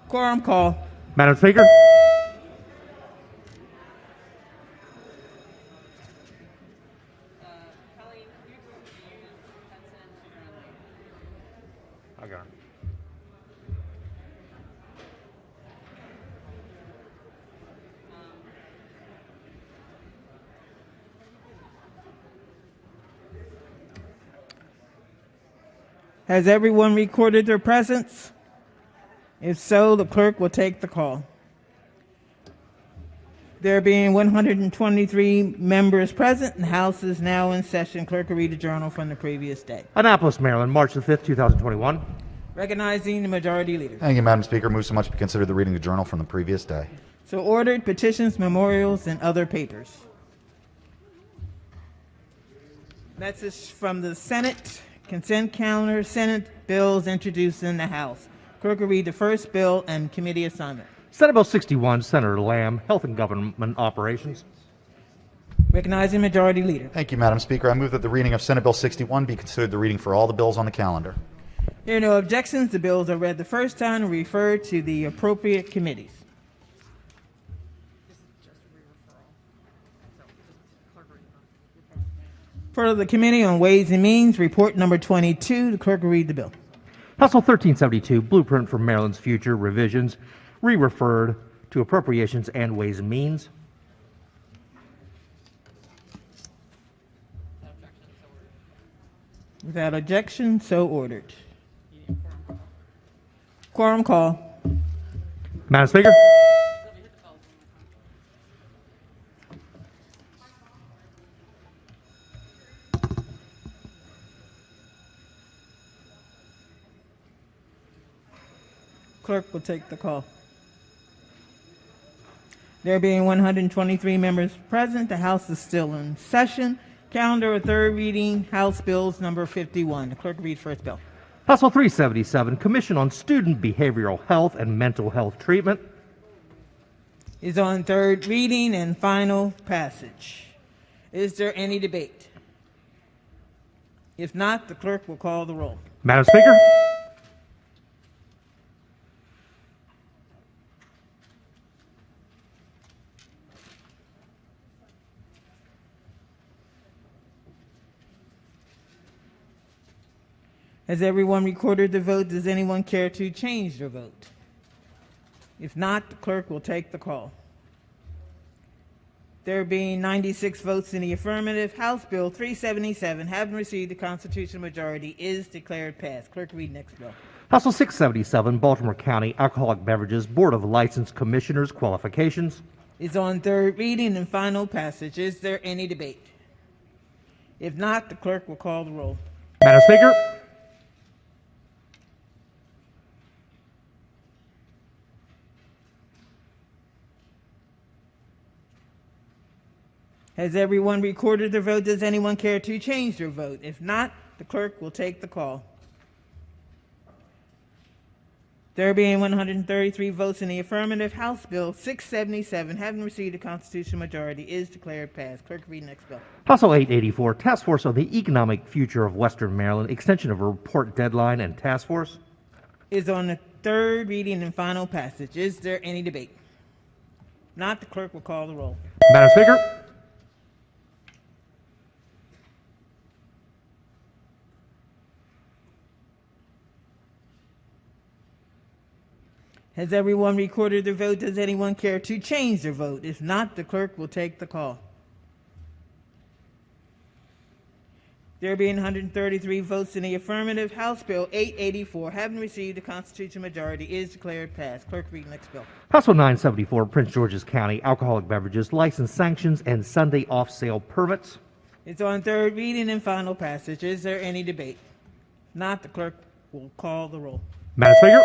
Quorum call. Madam Speaker. I got her. Has everyone recorded their presence? If so, the clerk will take the call. There being 123 members present, the House is now in session. Clerk will read the journal from the previous day. Annapolis, Maryland, March the 5th, 2021. Recognizing the majority leader. Thank you, Madam Speaker. Move so much to consider the reading of the journal from the previous day. So ordered. Petitions, memorials, and other papers. Message from the Senate. Consent calendar. Senate bills introduced in the House. Clerk will read the first bill and committee assignment. Senate Bill 61, Senator Lamb, Health and Government Operations. Recognizing majority leader. Thank you, Madam Speaker. I move that the reading of Senate Bill 61 be considered the reading for all the bills on the calendar. There are no objections. The bills are read the first time and referred to the appropriate committees. For the Committee on Ways and Means, report number 22. The clerk will read the bill. House Bill 1372, Blueprint for Maryland's Future, revisions, re-referred to Appropriations and Ways and Means. Without objection, so ordered. Quorum call. Madam Speaker. Clerk will take the call. There being 123 members present, the House is still in session. Calendar of third reading, House Bills number 51. The clerk will read first bill. House Bill 377, Commission on Student Behavioral Health and Mental Health Treatment. Is on third reading and final passage. Is there any debate? If not, the clerk will call the roll. Madam Speaker. Has everyone recorded the vote? Does anyone care to change their vote? If not, the clerk will take the call. There being 96 votes in the affirmative, House Bill 377, having received the constitutional majority, is declared passed. Clerk, read next bill. House Bill 677, Baltimore County Alcoholic Beverages Board of License Commissioners Qualifications. Is on third reading and final passage. Is there any debate? If not, the clerk will call the roll. Madam Speaker. Has everyone recorded their vote? Does anyone care to change their vote? If not, the clerk will take the call. There being 133 votes in the affirmative, House Bill 677, having received a constitutional majority, is declared passed. Clerk, read next bill. House Bill 884, Task Force on the Economic Future of Western Maryland, extension of a report deadline and task force. Is on the third reading and final passage. Is there any debate? Not, the clerk will call the roll. Madam Speaker. Has everyone recorded their vote? Does anyone care to change their vote? If not, the clerk will take the call. There being 133 votes in the affirmative, House Bill 884, having received a constitutional majority, is declared passed. Clerk, read next bill. House Bill 974, Prince George's County Alcoholic Beverages License Sanctions and Sunday Off-Sale Permits. It's on third reading and final passage. Is there any debate? If not, the clerk will call the roll. Madam Speaker.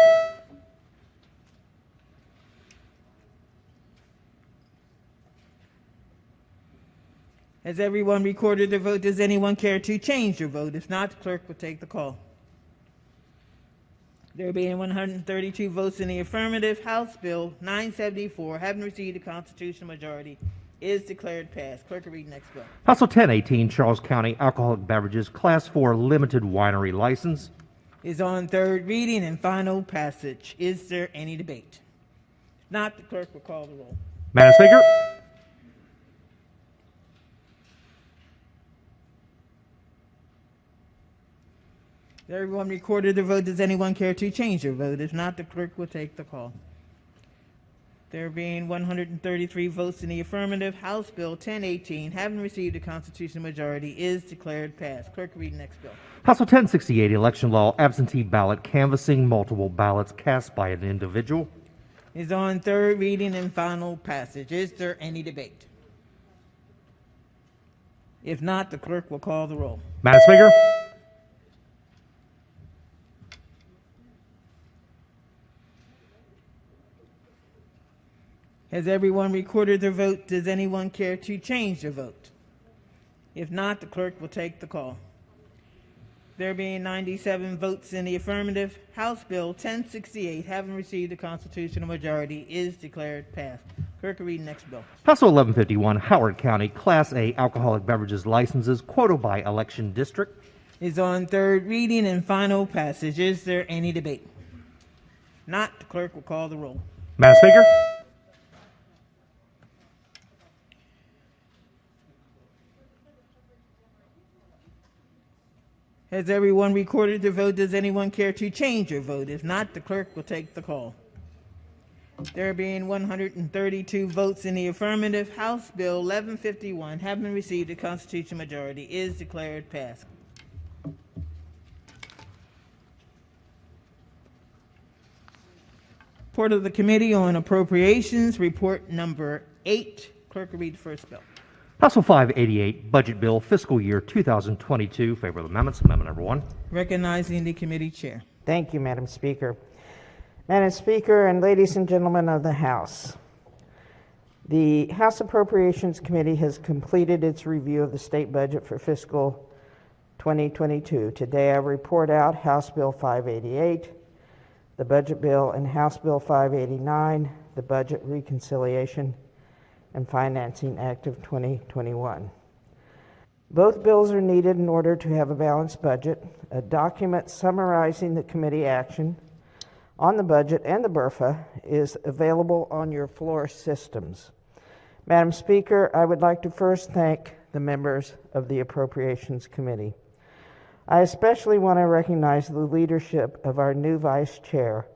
Has everyone recorded their vote? Does anyone care to change their vote? If not, the clerk will take the call. There being 132 votes in the affirmative, House Bill 974, having received a constitutional majority, is declared passed. Clerk will read next bill. House Bill 1018, Charles County Alcoholic Beverages Class 4 Limited Winery License. Is on third reading and final passage. Is there any debate? If not, the clerk will call the roll. Madam Speaker, Has everyone recorded their vote? Does anyone care to change their vote? If not, the clerk will take the call. There being 133 votes in the affirmative, House Bill 1018, having received a constitutional majority, is declared passed. Clerk, read next bill. House Bill 1068, Election Law, Absentee Ballot, Canvassing Multiple Ballots Cast by an Individual. Is on third reading and final passage. Is there any debate? If not, the clerk will call the roll. Madam Speaker, Has everyone recorded their vote? Does anyone care to change their vote? If not, the clerk will take the call. There being 97 votes in the affirmative, House Bill 1068, having received a constitutional majority, is declared passed. Clerk will read next bill. House Bill 1151, Howard County Class A Alcoholic Beverages Licenses, quota by election district. Is on third reading and final passage. Is there any debate? Not, the clerk will call the roll. Madam Speaker, Has everyone recorded their vote? Does anyone care to change their vote? If not, the clerk will take the call. There being 132 votes in the affirmative, House Bill 1151, having received a constitutional majority, is declared passed. Report of the Committee on Appropriations, report number 8. Clerk will read the first bill. House Bill 588, Budget Bill, Fiscal Year 2022. Favorable amendments. Amendment number 1. Recognizing the committee chair. Thank you, Madam Speaker. Madam Speaker and ladies and gentlemen of the House, the House Appropriations Committee has completed its review of the state budget for fiscal 2022. Today I report out House Bill 588, the Budget Bill, and House Bill 589, the Budget Reconciliation and Financing Act of 2021. Both bills are needed in order to have a balanced budget. A document summarizing the committee action on the budget and the BRFA is available on your floor systems. Madam Speaker, I would like to first thank the members of the Appropriations Committee. I especially want to recognize the leadership of our new Vice Chair,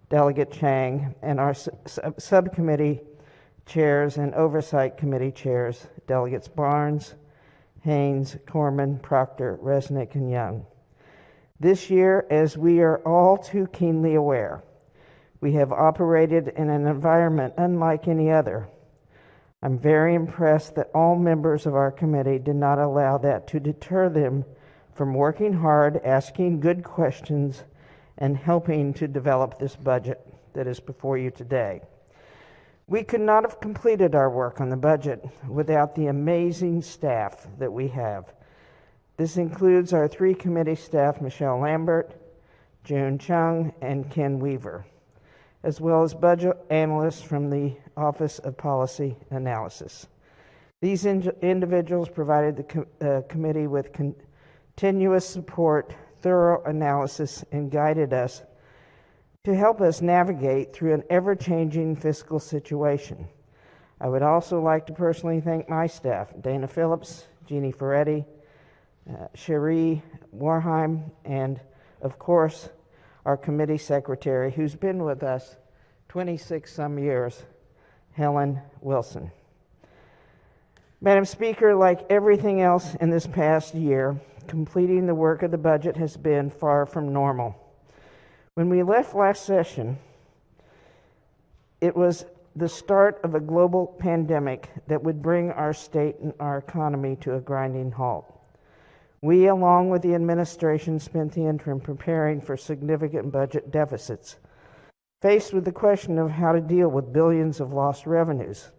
Delegate Chang, and our subcommittee chairs and Oversight Committee chairs, Delegates Barnes, Haynes, Corman, Proctor, Resnick, and Young. This year, as we are all too keenly aware, we have operated in an environment unlike any other. I'm very impressed that all members of our committee did not allow that to deter them from working hard, asking good questions, and helping to develop this budget that is before you today. We could not have completed our work on the budget without the amazing staff that we have. This includes our 3 committee staff, Michelle Lambert, June Chung, and Ken Weaver, as well as budget analysts from the Office of Policy Analysis. These individuals provided the committee with continuous support, thorough analysis, and guided us to help us navigate through an ever-changing fiscal situation. I would also like to personally thank my staff, Dana Phillips, Jeannie Ferretti, Cherie Warheim, and of course, our committee secretary, who's been with us 26 some years, Helen Wilson. Madam Speaker, like everything else in this past year, completing the work of the budget has been far from normal. When we left last session, it was the start of a global pandemic that would bring our state and our economy to a grinding halt. We, along with the administration, spent the interim preparing for significant budget deficits, faced with the question of how to deal with billions of lost revenues,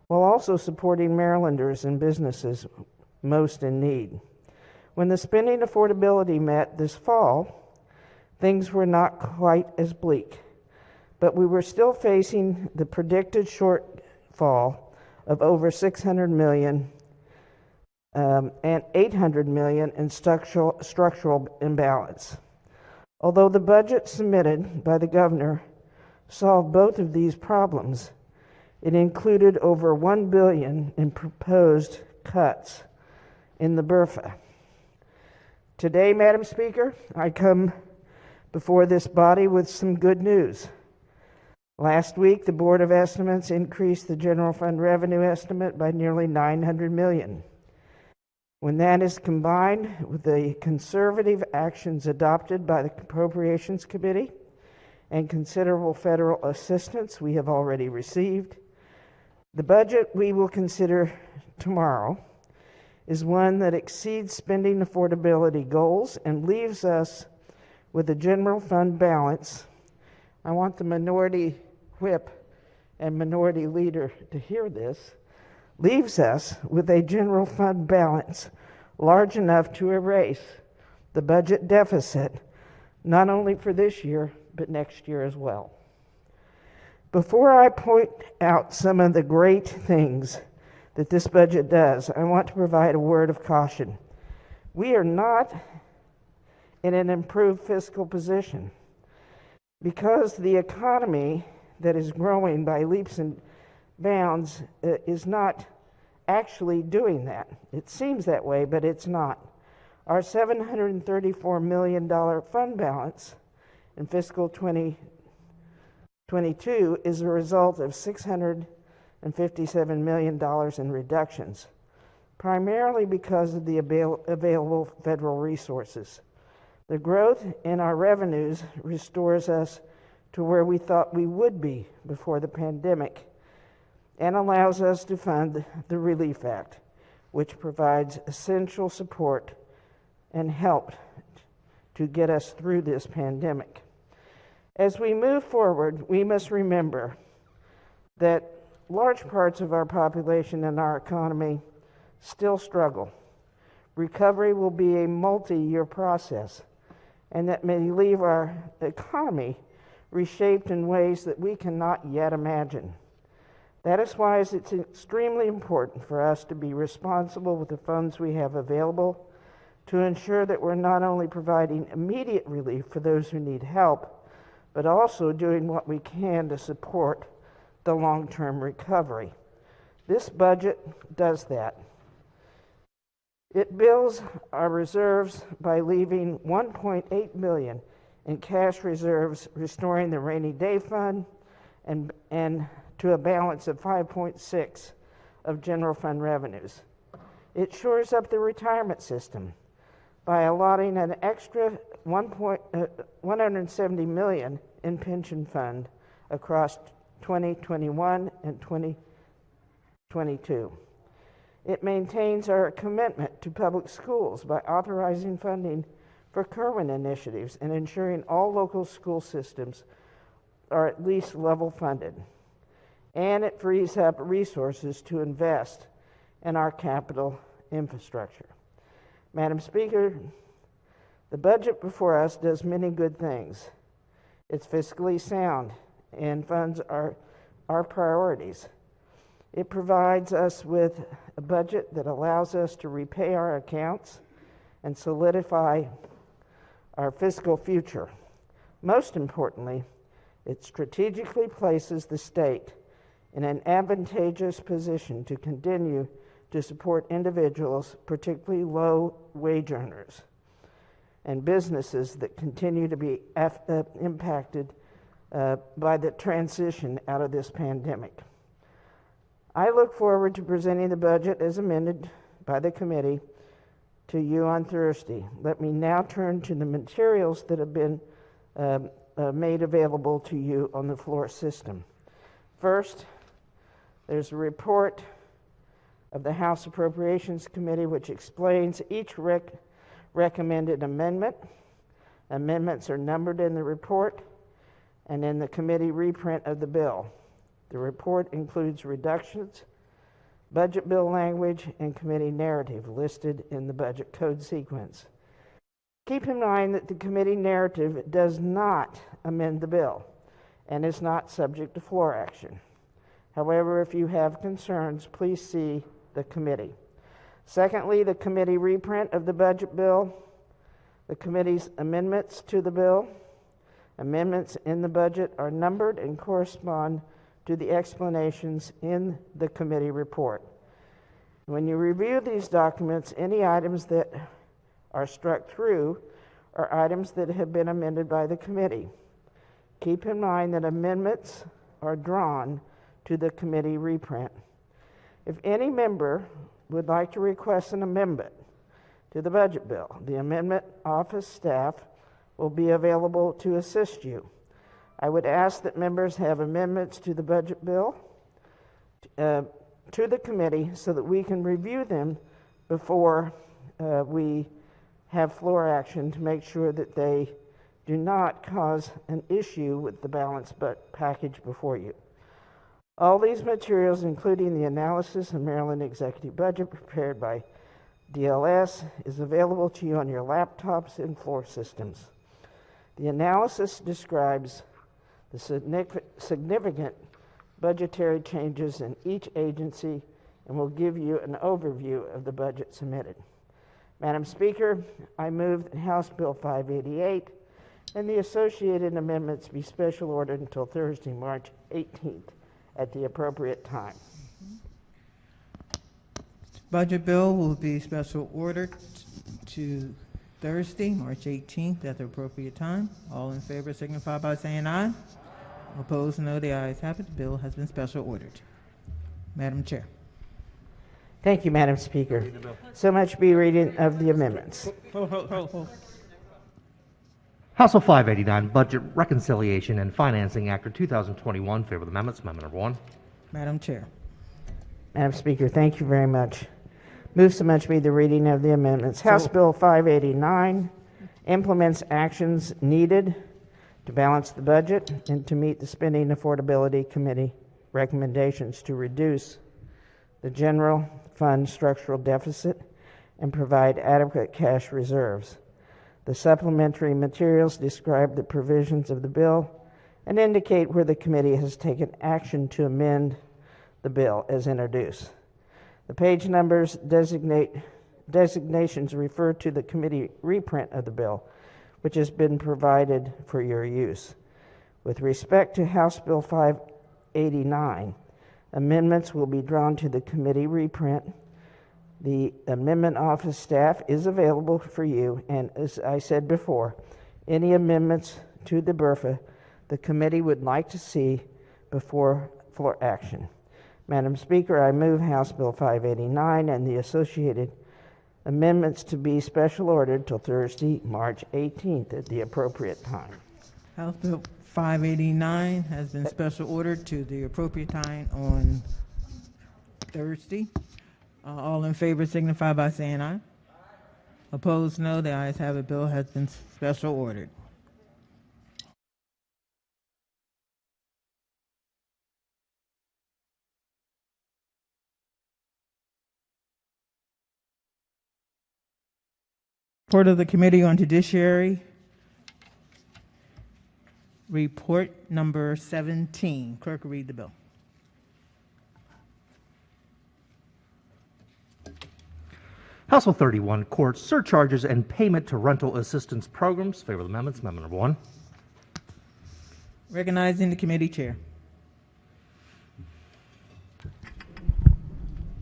while also supporting Marylanders and businesses most in need. When the spending affordability met this fall, things were not quite as bleak, but we were still facing the predicted shortfall of over $600 million and $800 million in structural imbalance. Although the budget submitted by the governor solved both of these problems, it included over $1 billion in proposed cuts in the BRFA. Today, Madam Speaker, I come before this body with some good news. Last week, the Board of Estimates increased the general fund revenue estimate by nearly $900 million. When that is combined with the conservative actions adopted by the Appropriations Committee and considerable federal assistance we have already received, the budget we will consider tomorrow is one that exceeds spending affordability goals and leaves us with a general fund balance. I want the minority whip and minority leader to hear this. Leaves us with a general fund balance large enough to erase the budget deficit, not only for this year, but next year as well. Before I point out some of the great things that this budget does, I want to provide a word of caution. We are not in an improved fiscal position because the economy that is growing by leaps and bounds is not actually doing that. It seems that way, but it's not. Our $734 million fund balance in fiscal 2022 is a result of $657 million in reductions, primarily because of the available federal resources. The growth in our revenues restores us to where we thought we would be before the pandemic and allows us to fund the Relief Act, which provides essential support and help to get us through this pandemic. As we move forward, we must remember that large parts of our population and our economy still struggle. Recovery will be a multi-year process, and that may leave our economy reshaped in ways that we cannot yet imagine. That is why it's extremely important for us to be responsible with the funds we have available to ensure that we're not only providing immediate relief for those who need help, but also doing what we can to support the long-term recovery. This budget does that. It builds our reserves by leaving $1.8 billion in cash reserves, restoring the rainy day fund, and to a balance of 5.6 of general fund revenues. It shores up the retirement system by allotting an extra $170 million in pension fund across 2021 and 2022. It maintains our commitment to public schools by authorizing funding for Kirwan initiatives and ensuring all local school systems are at least level funded. And it frees up resources to invest in our capital infrastructure. Madam Speaker, the budget before us does many good things. It's fiscally sound and funds our priorities. It provides us with a budget that allows us to repay our accounts and solidify our fiscal future. Most importantly, it strategically places the state in an advantageous position to continue to support individuals, particularly low-wage earners, and businesses that continue to be impacted by the transition out of this pandemic. I look forward to presenting the budget as amended by the committee to you on Thursday. Let me now turn to the materials that have been made available to you on the floor system. First, there's a report of the House Appropriations Committee which explains each recommended amendment. Amendments are numbered in the report and in the committee reprint of the bill. The report includes reductions, budget bill language, and committee narrative listed in the budget code sequence. Keep in mind that the committee narrative does not amend the bill and is not subject to floor action. However, if you have concerns, please see the committee. Secondly, the committee reprint of the budget bill, the committee's amendments to the bill. Amendments in the budget are numbered and correspond to the explanations in the committee report. When you review these documents, any items that are struck through are items that have been amended by the committee. Keep in mind that amendments are drawn to the committee reprint. If any member would like to request an amendment to the budget bill, the amendment office staff will be available to assist you. I would ask that members have amendments to the budget bill to the committee so that we can review them before we have floor action to make sure that they do not cause an issue with the balanced package before you. All these materials, including the analysis of Maryland executive budget prepared by DLS, is available to you on your laptops and floor systems. The analysis describes the significant budgetary changes in each agency and will give you an overview of the budget submitted. Madam Speaker, I move that House Bill 588 and the associated amendments be special ordered until Thursday, March 18th at the appropriate time. Budget bill will be special ordered to Thursday, March 18th at the appropriate time. All in favor signify by saying aye. Opposed, no. The ayes have it. The bill has been special ordered. Madam Chair. Thank you, Madam Speaker. So much be reading of the amendments. Hold. House Bill 589, Budget Reconciliation and Financing Act of 2021. Favor the amendments. Amendment number 1. Madam Chair. Madam Speaker, thank you very much. Move so much be the reading of the amendments. House Bill 589 implements actions needed to balance the budget and to meet the Spending Affordability Committee recommendations to reduce the general fund structural deficit and provide adequate cash reserves. The supplementary materials describe the provisions of the bill and indicate where the committee has taken action to amend the bill as introduced. The page numbers designations refer to the committee reprint of the bill, which has been provided for your use. With respect to House Bill 589, amendments will be drawn to the committee reprint. The amendment office staff is available for you, and as I said before, any amendments to the BRFA the committee would like to see before floor action. Madam Speaker, I move House Bill 589 and the associated amendments to be special ordered till Thursday, March 18th at the appropriate time. House Bill 589 has been special ordered to the appropriate time on Thursday. All in favor signify by saying aye. Opposed, no. The ayes have it. Bill has been special ordered. Report of the Committee on Judiciary. Report number 17. Clerk will read the bill. House Bill 31, Courts, Surcharges, and Payment to Rental Assistance Programs. Favor the amendments. Amendment number 1. Recognizing the committee chair.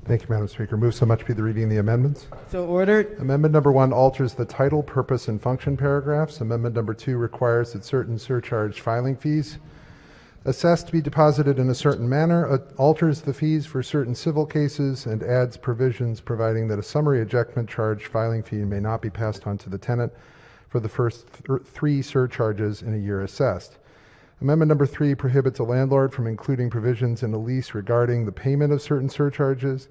Thank you, Madam Speaker. Move so much be the reading of the amendments. So ordered. Amendment number 1 alters the title, purpose, and function paragraphs. Amendment number 2 requires that certain surcharge filing fees assessed to be deposited in a certain manner, alters the fees for certain civil cases, and adds provisions providing that a summary ejectment charge filing fee may not be passed on to the tenant for the first 3 surcharges in a year assessed. Amendment number 3 prohibits a landlord from including provisions in a lease regarding the payment of certain surcharges,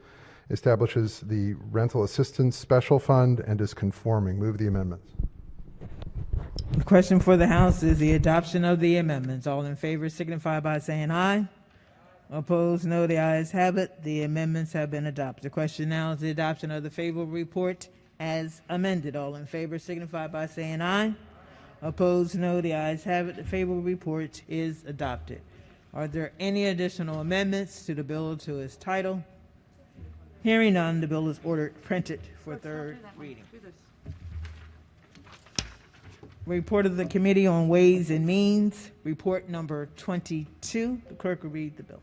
establishes the rental assistance special fund, and is conforming. Move the amendments. The question for the House is the adoption of the amendments. All in favor signify by saying aye. Opposed, no. The ayes have it. The amendments have been adopted. The question now is the adoption of the favorable report as amended. All in favor signify by saying aye. Opposed, no. The ayes have it. The favorable report is adopted. Are there any additional amendments to the bill to its title? Hearing none, the bill is ordered printed for third reading. Report of the Committee on Ways and Means, report number 22. The clerk will read the bill.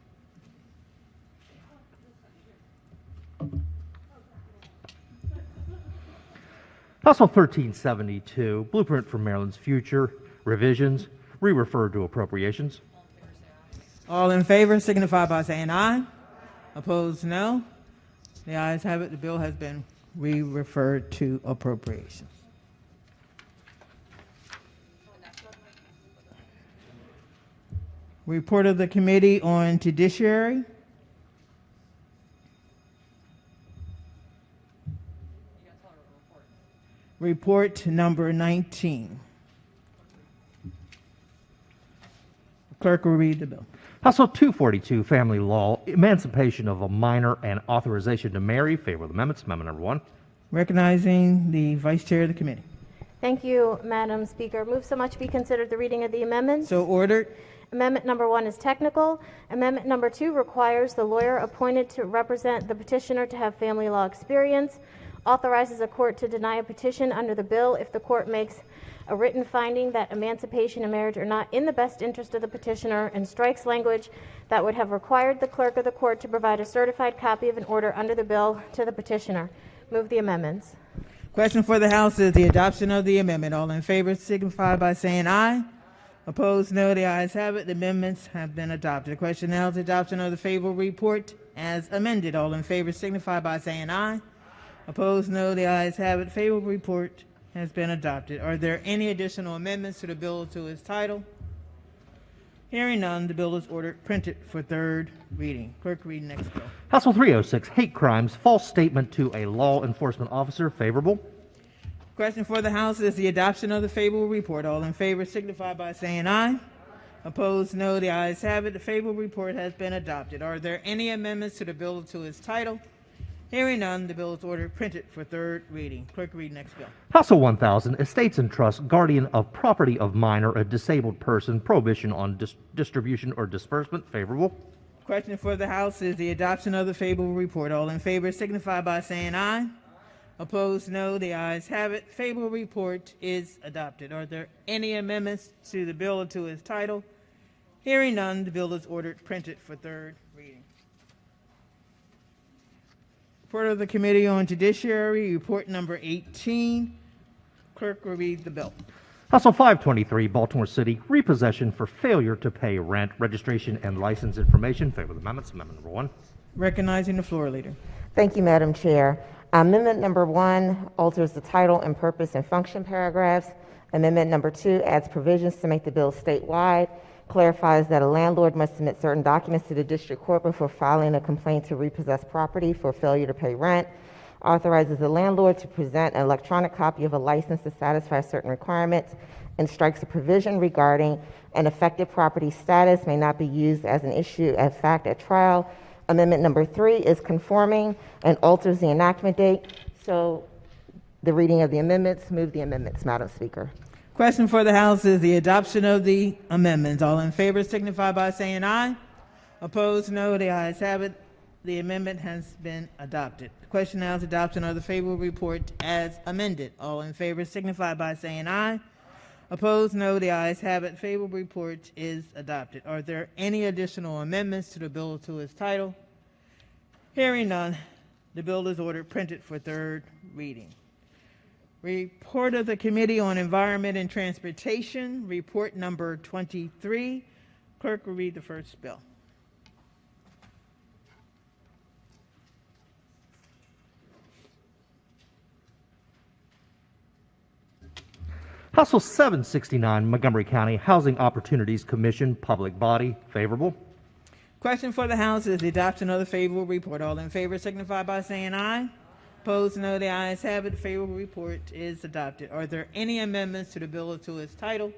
House Bill 1372, Blueprint for Maryland's Future, revisions, re-referred to appropriations. All in favor signify by saying aye. Opposed, no. The ayes have it. The bill has been re-referred to appropriations. Report of the Committee on Judiciary. Report number 19. Clerk will read the bill. House Bill 242, Family Law, Emancipation of a Minor and Authorization to Marry. Favorable amendments. Amendment number 1. Recognizing the Vice Chair of the Committee. Thank you, Madam Speaker. Move so much be considered the reading of the amendments. So ordered. Amendment number 1 is technical. Amendment number 2 requires the lawyer appointed to represent the petitioner to have family law experience, authorizes a court to deny a petition under the bill if the court makes a written finding that emancipation and marriage are not in the best interest of the petitioner, and strikes language that would have required the clerk of the court to provide a certified copy of an order under the bill to the petitioner. Move the amendments. Question for the House is the adoption of the amendment. All in favor signify by saying aye. Opposed, no. The ayes have it. The amendments have been adopted. The question now is the adoption of the favorable report as amended. All in favor signify by saying aye. Opposed, no. The ayes have it. Favorable report has been adopted. Are there any additional amendments to the bill to its title? Hearing none, the bill is ordered printed for third reading. Clerk, read next bill. House Bill 306, Hate Crimes, False Statement to a Law Enforcement Officer. Favorable. Question for the House is the adoption of the favorable report. All in favor signify by saying aye. Opposed, no. The ayes have it. The favorable report has been adopted. Are there any amendments to the bill to its title? Hearing none, the bill is ordered printed for third reading. Clerk, read next bill. House Bill 1000, Estates and Trusts, Guardian of Property of Minor, a Disabled Person, Prohibition on Distribution or Disbursement. Favorable. Question for the House is the adoption of the favorable report. All in favor signify by saying aye. Opposed, no. The ayes have it. Favorable report is adopted. Are there any amendments to the bill or to its title? Hearing none, the bill is ordered printed for third reading. Report of the Committee on Judiciary, report number 18. Clerk will read the bill. House Bill 523, Baltimore City, Repossession for Failure to Pay Rent, Registration and License Information. Favorable amendments. Amendment number 1. Recognizing the floor leader. Thank you, Madam Chair. Amendment number 1 alters the title and purpose and function paragraphs. Amendment number 2 adds provisions to make the bill statewide, clarifies that a landlord must submit certain documents to the district court before filing a complaint to repossess property for failure to pay rent, authorizes the landlord to present an electronic copy of a license to satisfy certain requirements, and strikes a provision regarding an affected property status may not be used as an issue of fact at trial. Amendment number 3 is conforming and alters the enactment date. So the reading of the amendments. Move the amendments, Madam Speaker. Question for the House is the adoption of the amendments. All in favor signify by saying aye. Opposed, no. The ayes have it. The amendment has been adopted. The question now is adoption of the favorable report as amended. All in favor signify by saying aye. Opposed, no. The ayes have it. Favorable report is adopted. Are there any additional amendments to the bill to its title? Hearing none, the bill is ordered printed for third reading. Report of the Committee on Environment and Transportation, report number 23. Clerk will read the first bill. House Bill 769, Montgomery County Housing Opportunities Commission, Public Body. Favorable. Question for the House is the adoption of the favorable report. All in favor signify by saying aye. Opposed, no. The ayes have it. The favorable report is adopted. Are there any amendments to the bill or to its title?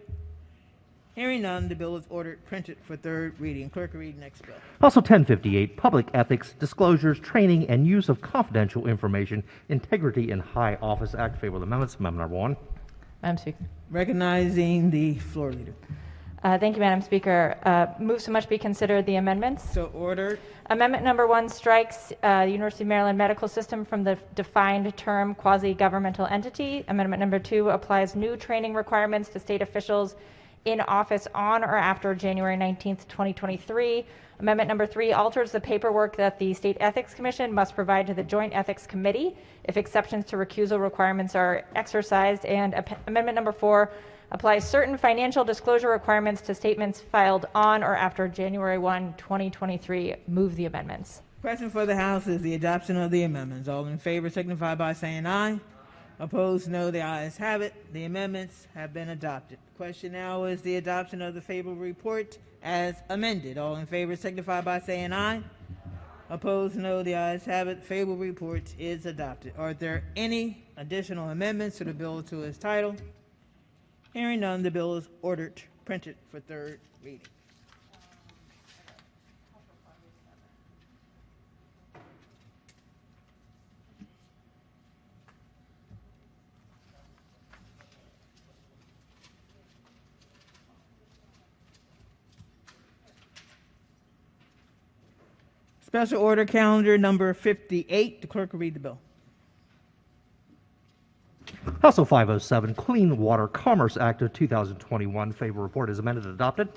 Hearing none, the bill is ordered printed for third reading. Clerk will read next bill. Also 1058, Public Ethics, Disclosures, Training, and Use of Confidential Information, Integrity in High Office Act. Favorable amendments. Amendment number 1. Madam Speaker. Recognizing the floor leader. Thank you, Madam Speaker. Move so much be considered the amendments. So ordered. Amendment number 1 strikes the University of Maryland Medical System from the defined term quasi-governmental entity. Amendment number 2 applies new training requirements to state officials in office on or after January 19th, 2023. Amendment number 3 alters the paperwork that the State Ethics Commission must provide to the Joint Ethics Committee if exceptions to recusal requirements are exercised. And amendment number 4 applies certain financial disclosure requirements to statements filed on or after January 1, 2023. Move the amendments. Question for the House is the adoption of the amendments. All in favor signify by saying aye. Opposed, no. The ayes have it. The amendments have been adopted. Question now is the adoption of the favorable report as amended. All in favor signify by saying aye. Opposed, no. The ayes have it. Favorable report is adopted. Are there any additional amendments to the bill to its title? Hearing none, the bill is ordered printed for third reading. Special order calendar number 58. The clerk will read the bill. House Bill 507, Clean Water Commerce Act of 2021. Favorable report is amended and adopted.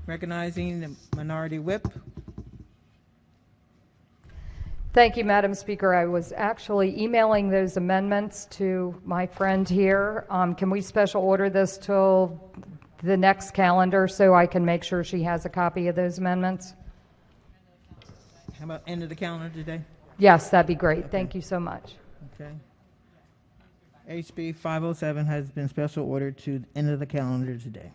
Recognizing the minority whip. Thank you, Madam Speaker. I was actually emailing those amendments to my friend here. Can we special order this till the next calendar so I can make sure she has a copy of those amendments? How about end of the calendar today? Yes, that'd be great. Thank you so much. Okay. HB 507 has been special ordered to the end of the calendar today.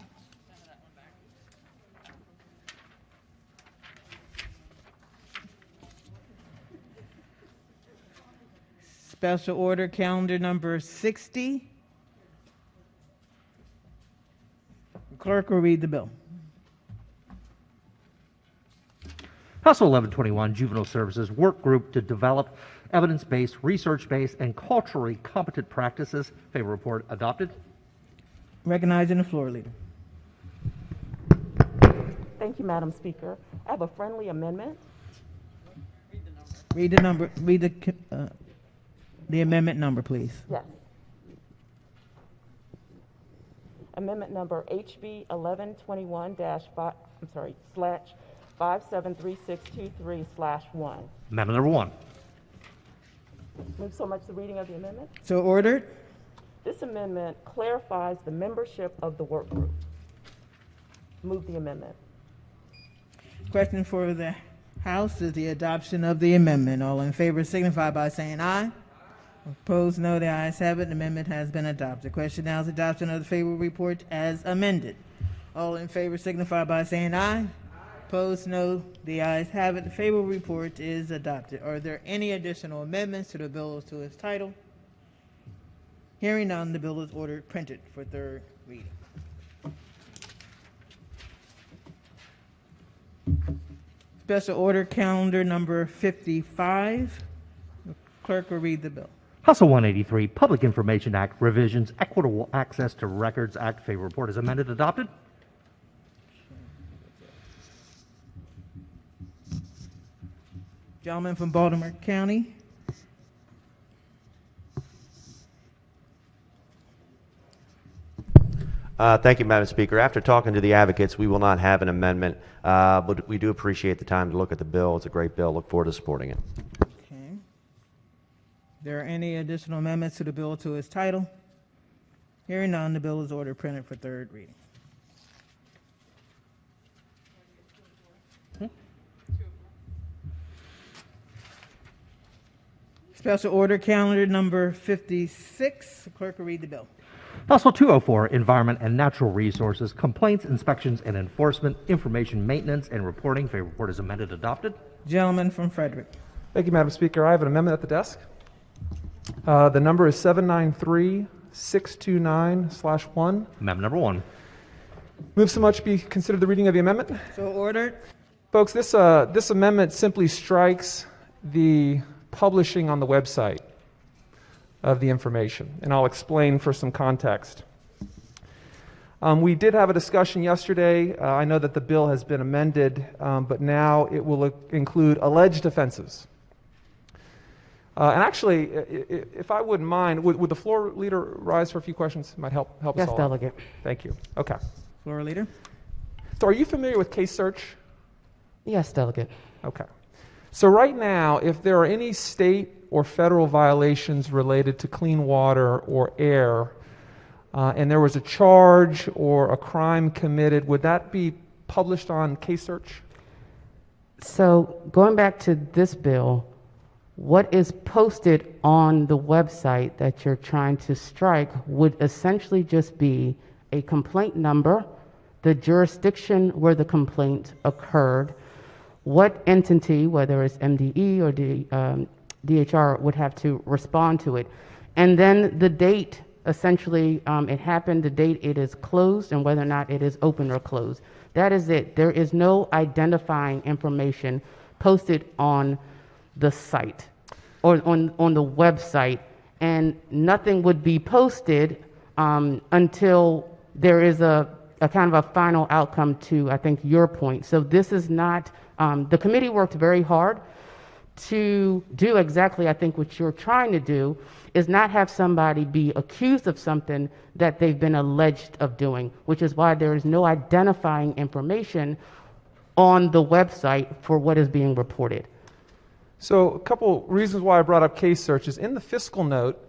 Special order calendar number 60. The clerk will read the bill. House Bill 1121, Juvenile Services Work Group to develop evidence-based, research-based, and culturally competent practices. Favorable report adopted. Recognizing the floor leader. Thank you, Madam Speaker. I have a friendly amendment. Read the number. Read the amendment number, please. Yes. Amendment number HB 1121-/573623/1. Amendment number 1. Move so much the reading of the amendment. So ordered. This amendment clarifies the membership of the work group. Move the amendment. Question for the House is the adoption of the amendment. All in favor signify by saying aye. Opposed, no. The ayes have it. The amendment has been adopted. Question now is adoption of the favorable report as amended. All in favor signify by saying aye. Opposed, no. The ayes have it. The favorable report is adopted. Are there any additional amendments to the bill to its title? Hearing none, the bill is ordered printed for third reading. Special order calendar number 55. The clerk will read the bill. House Bill 183, Public Information Act revisions, Equitable Access to Records Act. Favorable report is amended, adopted. Gentleman from Baltimore County. Thank you, Madam Speaker. After talking to the advocates, we will not have an amendment, but we do appreciate the time to look at the bill. It's a great bill. Look forward to supporting it. Okay. There are any additional amendments to the bill to its title? Hearing none, the bill is ordered printed for third reading. Special order calendar number 56. The clerk will read the bill. House Bill 204, Environment and Natural Resources, Complaints, Inspections, and Enforcement, Information Maintenance, and Reporting. Favorable report is amended, adopted. Gentleman from Frederick. Thank you, Madam Speaker. I have an amendment at the desk. The number is 793-629/1. Amendment number 1. Move so much be considered the reading of the amendment. So ordered. Folks, this amendment simply strikes the publishing on the website of the information, and I'll explain for some context. We did have a discussion yesterday. I know that the bill has been amended, but now it will include alleged offenses. And actually, if I wouldn't mind, would the floor leader rise for a few questions? It might help us Yes, all. Delegate. Thank you. Okay. Floor leader. So are you familiar with case search? Yes, Delegate. Okay. So right now, if there are any state or federal violations related to clean water or air, and there was a charge or a crime committed, would that be published on case search? So going back to this bill, what is posted on the website that you're trying to strike would essentially just be a complaint number, the jurisdiction where the complaint occurred, what entity, whether it's MDE or DHR, would have to respond to it, and then the date, essentially, it happened, the date it is closed, and whether or not it is open or closed. That is it. There is no identifying information posted on the site or on the website, and nothing would be posted until there is a kind of a final outcome to, I think, your point. So this is not, the committee worked very hard to do exactly, I think, what you're trying to do, is not have somebody be accused of something that they've been alleged of doing, which is why there is no identifying information on the website for what is being reported. So a couple reasons why I brought up case search is in the fiscal note,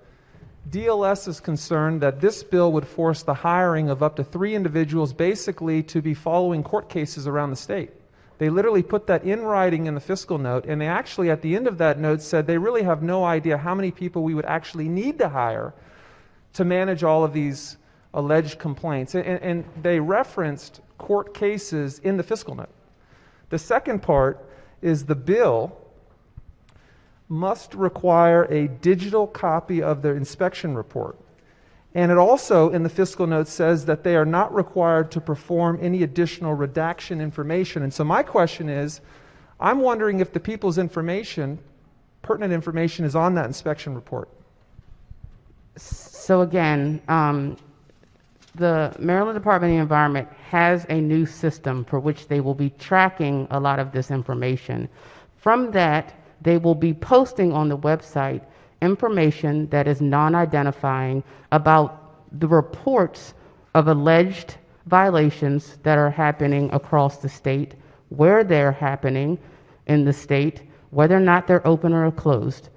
DLS is concerned that this bill would force the hiring of up to 3 individuals basically to be following court cases around the state. They literally put that in writing in the fiscal note, and they actually at the end of that note said they really have no idea how many people we would actually need to hire to manage all of these alleged complaints. And they referenced court cases in the fiscal note. The second part is the bill must require a digital copy of their inspection report. And it also, in the fiscal note, says that they are not required to perform any additional redaction information. And so my question is, I'm wondering if the people's information, pertinent information, is on that inspection report. So again, the Maryland Department of the Environment has a new system for which they will be tracking a lot of this information. From that, they will be posting on the website information that is non-identifying about the reports of alleged violations that are happening across the state, where they're happening in the state, whether or not they're open or closed.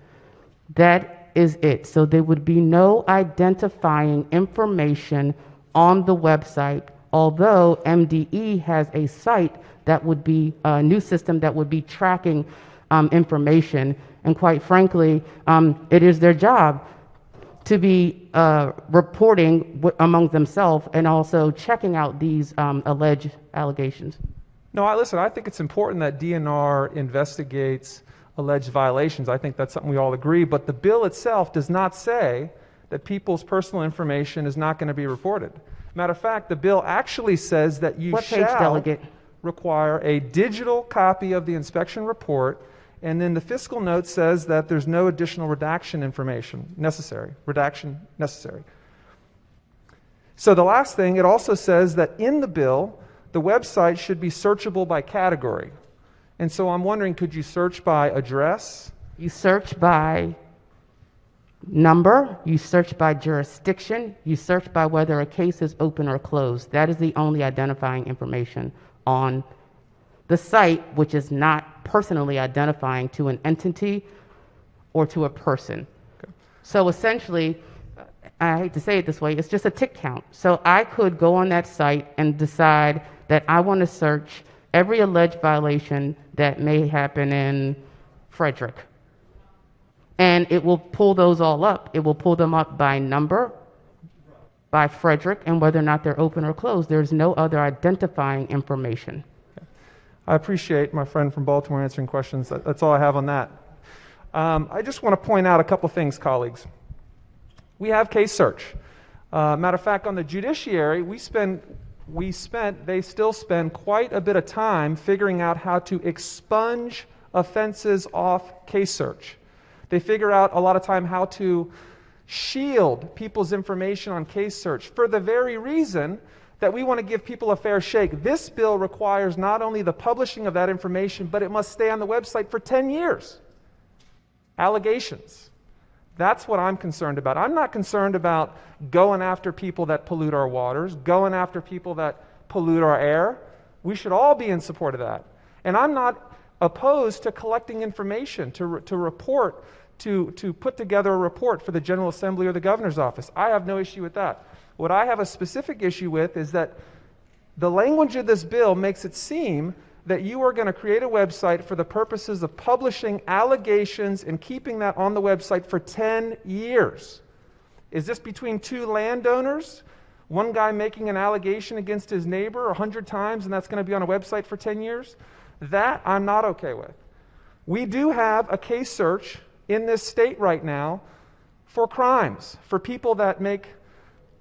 That is it. So there would be no identifying information on the website, although MDE has a site that would be a new system that would be tracking information. And quite frankly, it is their job to be reporting among themselves and also checking out these alleged allegations. No, I think it's important that DNR investigates alleged violations. I think that's something we all agree, but the bill itself does not say that people's personal information is not going to be reported. Matter of fact, the bill actually says that you shall require a digital copy of the inspection report, and then the fiscal note says that there's no additional redaction information necessary. So the last thing, it also says that in the bill, the website should be searchable by category. And so I'm wondering, could you search by address? You search by number, you search by jurisdiction, you search by whether a case is open or closed. That is the only identifying information on the site, which is not personally identifying to an entity or to a person. Okay. So essentially, I hate to say it this way, it's just a tick count. So I could go on that site and decide that I want to search every alleged violation that may happen in Frederick. And it will pull those all up. It will pull them up by number, by Frederick, and whether or not they're open or closed. There's no other identifying information. I appreciate my friend from Baltimore answering questions. That's all I have on that. I just want to point out a couple things, colleagues. We have case search. Matter of fact, on the judiciary, they still spend quite a bit of time figuring out how to expunge offenses off case search. They figure out a lot of time how to shield people's information on case search for the very reason that we want to give people a fair shake. This bill requires not only the publishing of that information, but it must stay on the website for 10 years. Allegations. That's what I'm concerned about. I'm not concerned about going after people that pollute our waters, going after people that pollute our air. We should all be in support of that. And I'm not opposed to collecting information, to report, to put together a report for the General Assembly or the Governor's office. I have no issue with that. What I have a specific issue with is that the language of this bill makes it seem that you are going to create a website for the purposes of publishing allegations and keeping that on the website for 10 years. Is this between two landowners? One guy making an allegation against his neighbor 100 times and that's going to be on a website for 10 years? That I'm not okay with. We do have a case search in this state right now for crimes, for people that make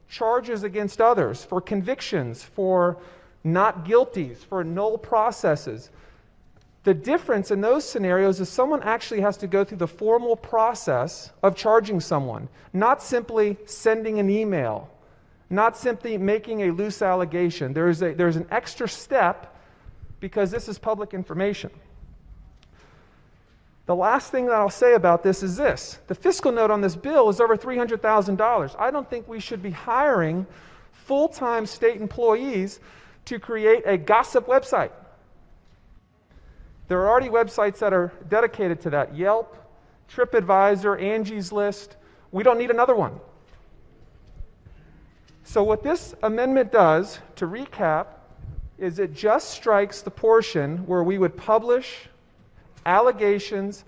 charges against others, for convictions, for not guilties, for null processes. The difference in those scenarios is someone actually has to go through the formal process of charging someone, not simply sending an email, not simply making a loose allegation. There's an extra step because this is public information. The last thing that I'll say about this is this. The fiscal note on this bill is over $300,000. I don't think we should be hiring full-time state employees to create a gossip website. There are already websites that are dedicated to that. Yelp, TripAdvisor, Angie's List. We don't need another one. So what this amendment does, to recap, is it just strikes the portion where we would publish allegations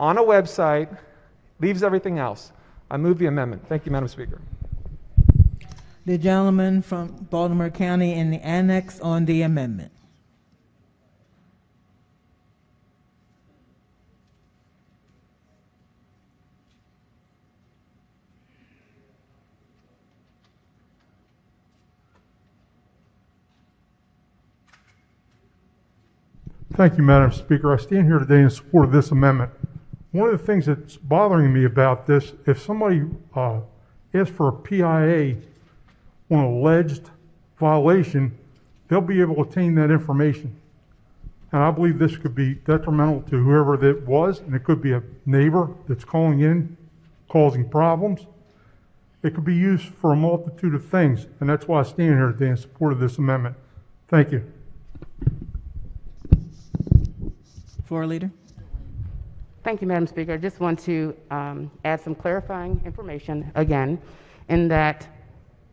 on a website, leaves everything else. I move the amendment. Thank you, Madam Speaker. The gentleman from Baltimore County in the annex on the amendment. Thank you, Madam Speaker. I stand here today in support of this amendment. One of the things that's bothering me about this, if somebody asks for a PIA on an alleged violation, they'll be able to obtain that information. And I believe this could be detrimental to whoever that was, and it could be a neighbor that's calling in, causing problems. It could be used for a multitude of things, and that's why I stand here today in support of this amendment. Thank you. Floor Leader. Thank you, Madam Speaker. I just want to add some clarifying information again, in that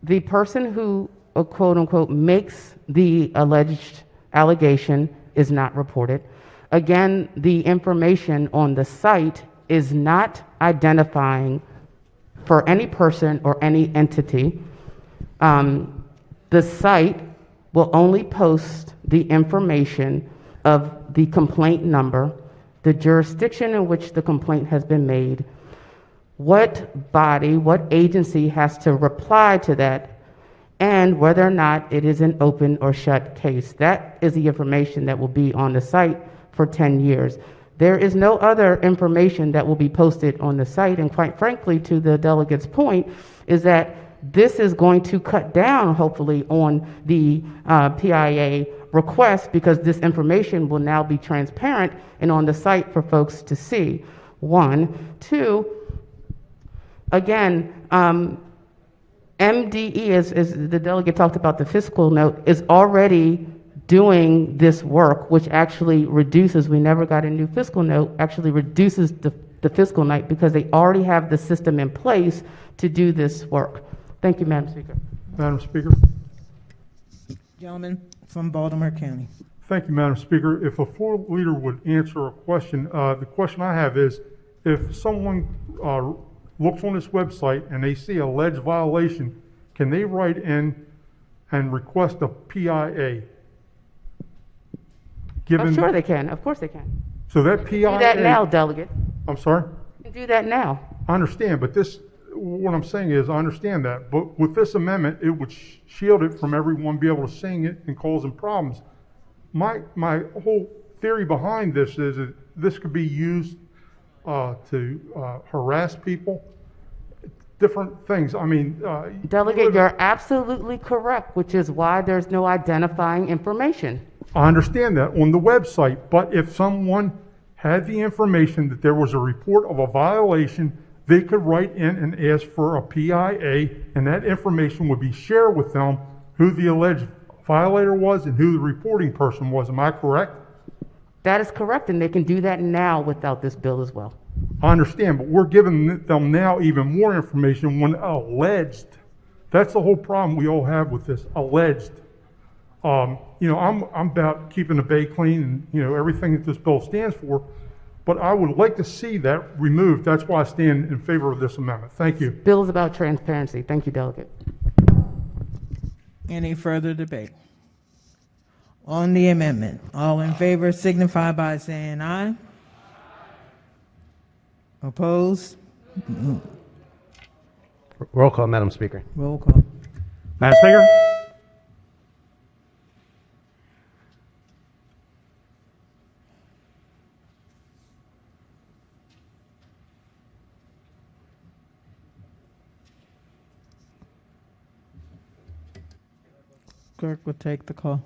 the person who, quote unquote, makes the alleged allegation is not reported. Again, the information on the site is not identifying for any person or any entity. The site will only post the information of the complaint number, the jurisdiction in which the complaint has been made, what body, what agency has to reply to that, and whether or not it is an open or shut case. That is the information that will be on the site for 10 years. There is no other information that will be posted on the site, and quite frankly, to the delegate's point, is that this is going to cut down, hopefully, on the PIA request, because this information will now be transparent and on the site for folks to see. One. Two, again, MDE, as the delegate talked about, the fiscal note, is already doing this work, which actually reduces, we never got a new fiscal note, actually reduces the fiscal note because they already have the system in place to do this work. Thank you, Madam Speaker. Madam Speaker. Gentleman from Baltimore County. Thank you, Madam Speaker. If a floor leader would answer a question, the question I have is, if someone looks on this website and they see alleged violation, can they write in and request a PIA? I'm sure they can. Of course they can. So that PIA... Do that now, delegate. I'm sorry? You can do that now. I understand, but what I'm saying is, I understand that, but with this amendment, it would shield it from everyone being able to sing it and causing problems. My whole theory behind this is that this could be used to harass people. different things. I mean, Delegate, you're absolutely correct, which is why there's no identifying information. I understand that on the website, but if someone had the information that there was a report of a violation, they could write in and ask for a PIA, and that information would be shared with them, who the alleged violator was and who the reporting person was. Am I correct? That is correct, and they can do that now without this bill as well. I understand, but we're giving them now even more information when alleged. That's the whole problem we all have with this, alleged. You know, I'm about keeping the bay clean and, you know, everything that this bill stands for, but I would like to see that removed. That's why I stand in favor of this amendment. Thank you. Bill is about transparency. Thank you, Delegate. Any further debate? On the amendment, all in favor signify by saying aye. Opposed? Roll call, Madam Speaker. Roll call. Madam Speaker? Clerk will take the call.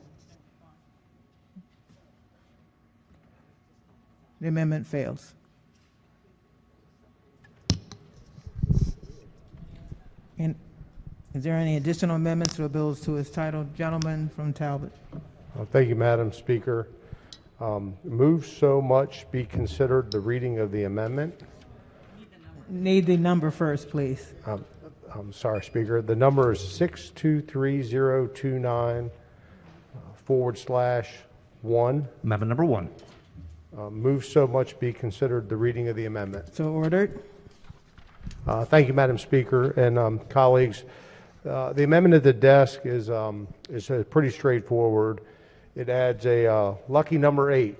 The amendment fails. And is there any additional amendments to the bills to its title? Gentleman from Talbot. Thank you, Madam Speaker. Move so much be considered the reading of the amendment. Need the number first, please. I'm sorry, Speaker. The number is 623029 /1. Amendment number 1. Move so much be considered the reading of the amendment. So ordered. Thank you, Madam Speaker and colleagues. The amendment at the desk is pretty straightforward. It adds a lucky number 8.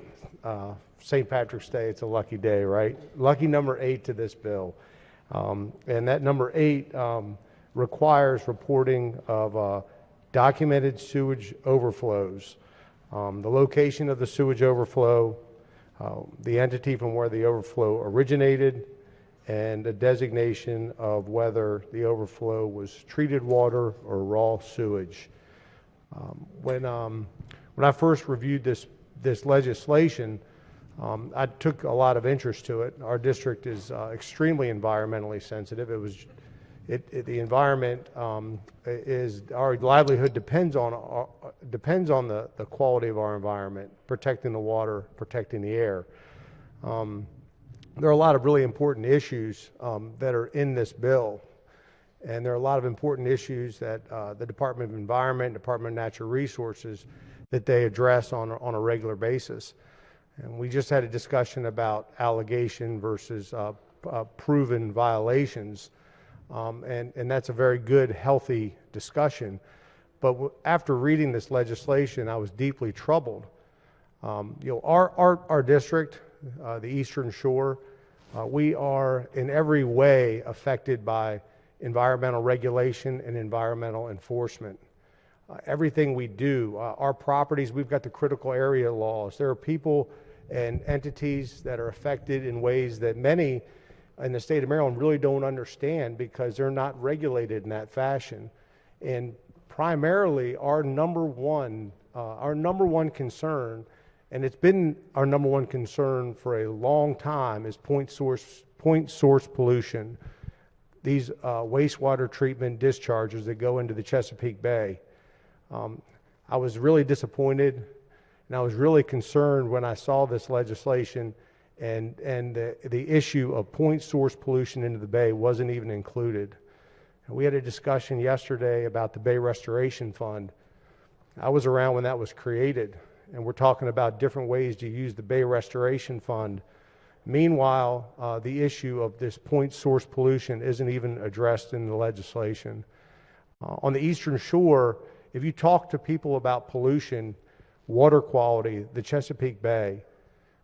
St. Patrick's Day, it's a lucky day, right? Lucky number 8 to this bill. And that number 8 requires reporting of documented sewage overflows, the location of the sewage overflow, the entity from where the overflow originated, and a designation of whether the overflow was treated water or raw sewage. When I first reviewed this legislation, I took a lot of interest to it. Our district is extremely environmentally sensitive. The environment is, our livelihood depends on the quality of our environment, protecting the water, protecting the air. There are a lot of really important issues that are in this bill, and there are a lot of important issues that the Department of Environment, Department of Natural Resources, that they address on a regular basis. And we just had a discussion about allegation versus proven violations, and that's a very good, healthy discussion. But after reading this legislation, I was deeply troubled. You know, our district, the Eastern Shore, we are in every way affected by environmental regulation and environmental enforcement. Everything we do, our properties, we've got the critical area laws. There are people and entities that are affected in ways that many in the state of Maryland really don't understand because they're not regulated in that fashion. And primarily our number one concern, and it's been our number one concern for a long time, is point source pollution. These wastewater treatment discharges that go into the Chesapeake Bay. I was really disappointed, and I was really concerned when I saw this legislation and the issue of point source pollution into the bay wasn't even included. And we had a discussion yesterday about the Bay Restoration Fund. I was around when that was created, and we're talking about different ways to use the Bay Restoration Fund. Meanwhile, the issue of this point source pollution isn't even addressed in the legislation. On the Eastern Shore, if you talk to people about pollution, water quality, the Chesapeake Bay,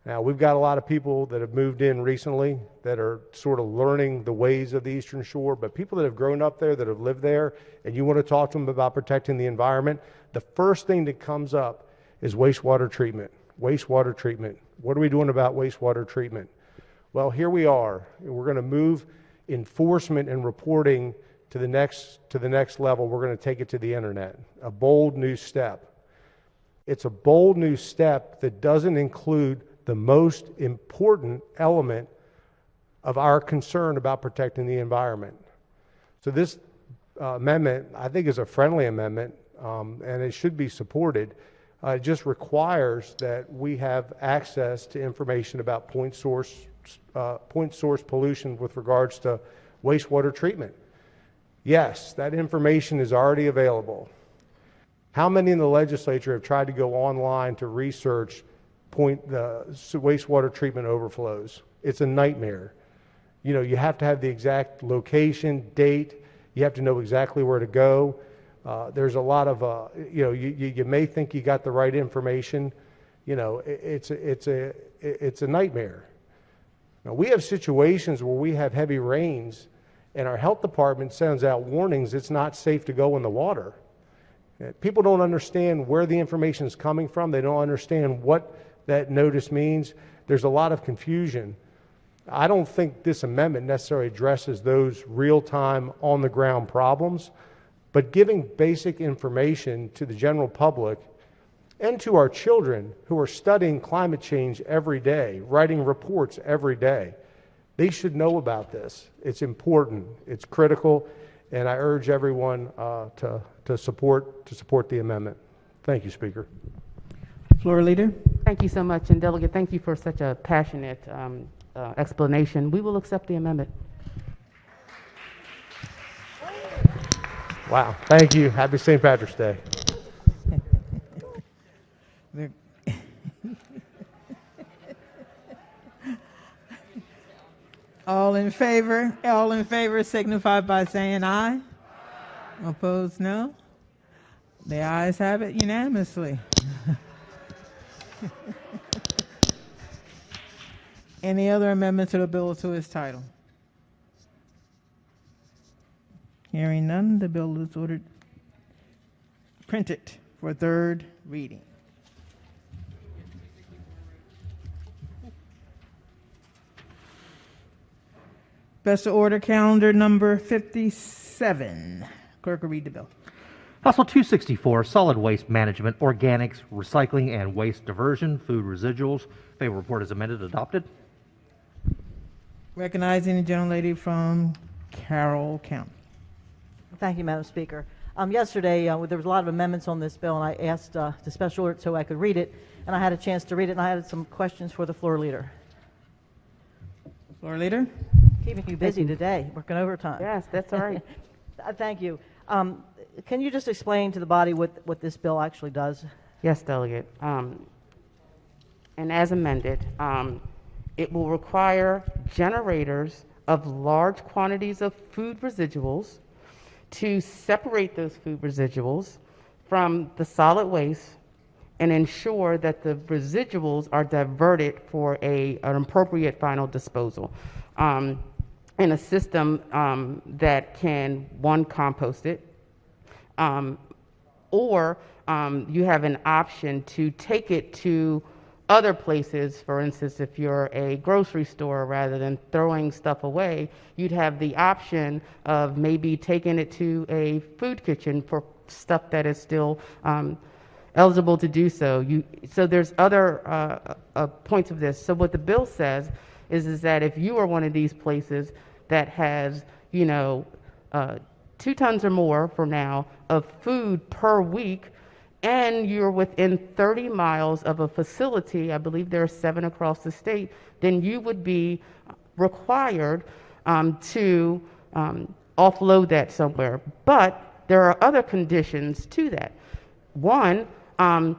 now we've got a lot of people that have moved in recently that are sort of learning the ways of the Eastern Shore, but people that have grown up there, that have lived there, and you want to talk to them about protecting the environment, the first thing that comes up is wastewater treatment. Wastewater treatment. What are we doing about wastewater treatment? Well, here we are. We're going to move enforcement and reporting to the next level. We're going to take it to the internet. A bold new step. It's a bold new step that doesn't include the most important element of our concern about protecting the environment. So this amendment, I think, is a friendly amendment, and it should be supported. It just requires that we have access to information about point source pollution with regards to wastewater treatment. Yes, that information is already available. How many in the legislature have tried to go online to research wastewater treatment overflows? It's a nightmare. You know, you have to have the exact location, date. You have to know exactly where to go. There's a lot of, you may think you got the right information. You know, it's a nightmare. Now, we have situations where we have heavy rains and our health department sends out warnings it's not safe to go in the water. People don't understand where the information is coming from. They don't understand what that notice means. There's a lot of confusion. I don't think this amendment necessarily addresses those real-time, on-the-ground problems, but giving basic information to the general public and to our children who are studying climate change every day, writing reports every day. They should know about this. It's important. It's critical, and I urge everyone to support the amendment. Thank you, Speaker. Floor Leader. Thank you so much, and Delegate, thank you for such a passionate explanation. We will accept the amendment. Wow. Thank you. Happy St. Patrick's Day. All in favor signify by saying aye. Opposed, no. The ayes have it unanimously. Any other amendment to the bill to its title? Hearing none, the bill is ordered printed for third reading. Special order calendar number 57. Clerk will read the bill. House Bill 264, Solid Waste Management, Organics, Recycling, and Waste Diversion, Food Residuals. Favorable report is amended, adopted. Recognizing the gentlelady from Carroll County. Thank you, Madam Speaker. Yesterday, there was a lot of amendments on this bill, and I asked the special order so I could read it, and I had a chance to read it, and I had some questions for the floor leader. Floor Leader. Keeping you busy today, working overtime. Yes, that's all right. Thank you. Can you just explain to the body what this bill actually does? Yes, Delegate. And as amended, it will require generators of large quantities of food residuals to separate those food residuals from the solid waste and ensure that the residuals are diverted for an appropriate final disposal in a system that can, one, compost it, or you have an option to take it to other places. For instance, if you're a grocery store, rather than throwing stuff away, you'd have the option of maybe taking it to a food kitchen for stuff that is still eligible to do so. So there's other points of this. So what the bill says is that if you are one of these places that has, 2 tons or more for now of food per week, and you're within 30 miles of a facility, I believe there are 7 across the state, then you would be required to offload that somewhere. But there are other conditions to that. One, you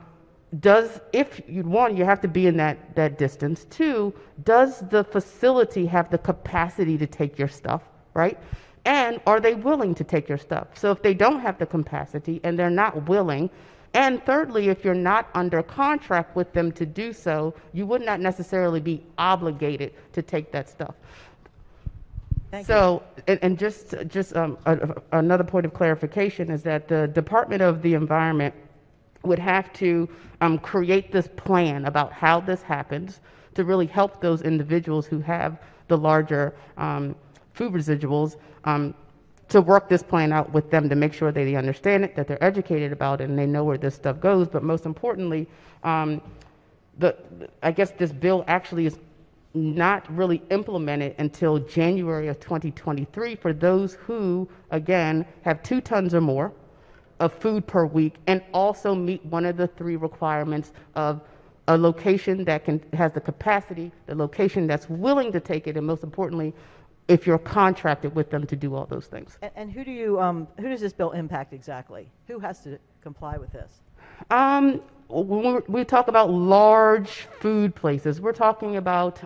have to be in that distance. 2, does the facility have the capacity to take your stuff, right? And are they willing to take your stuff? So if they don't have the capacity and they're not willing, and thirdly, if you're not under contract with them to do so, you would not necessarily be obligated to take that stuff. Thank you. And just another point of clarification is that the Department of the Environment would have to create this plan about how this happens to really help those individuals who have the larger food residuals, to work this plan out with them to make sure that they understand it, that they're educated about it, and they know where this stuff goes. But most importantly, I guess this bill actually is not really implemented until January of 2023 for those who, again, have 2 tons or more of food per week and also meet one of the 3 requirements of a location that has the capacity, the location that's willing to take it, and most importantly, if you're contracted with them to do all those things. And who does this bill impact exactly? Who has to comply with this? When we talk about large food places, we're talking about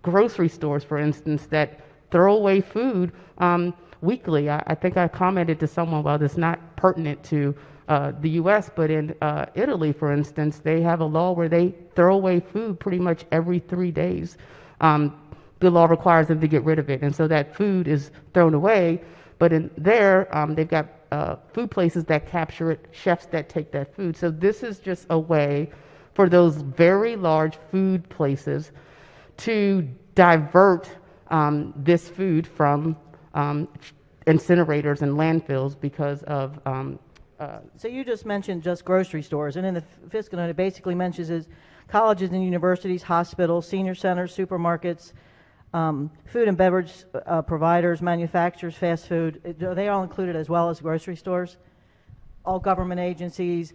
grocery stores, for instance, that throw away food weekly. I think I commented to someone, well, it's not pertinent to the U.S., but in Italy, for instance, they have a law where they throw away food pretty much every 3 days. The law requires them to get rid of it, and so that food is thrown away. But in there, they've got food places that capture it, chefs that take that food. So this is just a way for those very large food places to divert this food from incinerators and landfills because of. So you just mentioned just grocery stores, and in the fiscal note, it basically mentions is colleges and universities, hospitals, senior centers, supermarkets, food and beverage providers, manufacturers, fast food. Are they all included as well as grocery stores? All government agencies,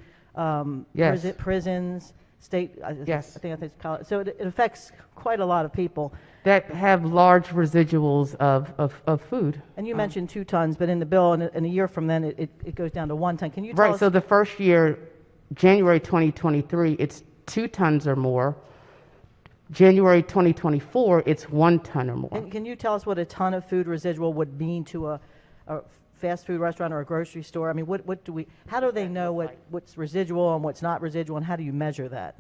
yes. Prisons, state. Yes. I think it's college. So it affects quite a lot of people that have large residuals of food. And you mentioned 2 tons, but in the bill, in a year from then, it goes down to 1 ton. Can you tell us? Right. So the first year, January 2023, it's 2 tons or more. January 2024, it's 1 ton or more. And can you tell us what a ton of food residual would mean to a fast food restaurant or a grocery store? I mean, how do they know what's residual and what's not residual, and how do you measure that?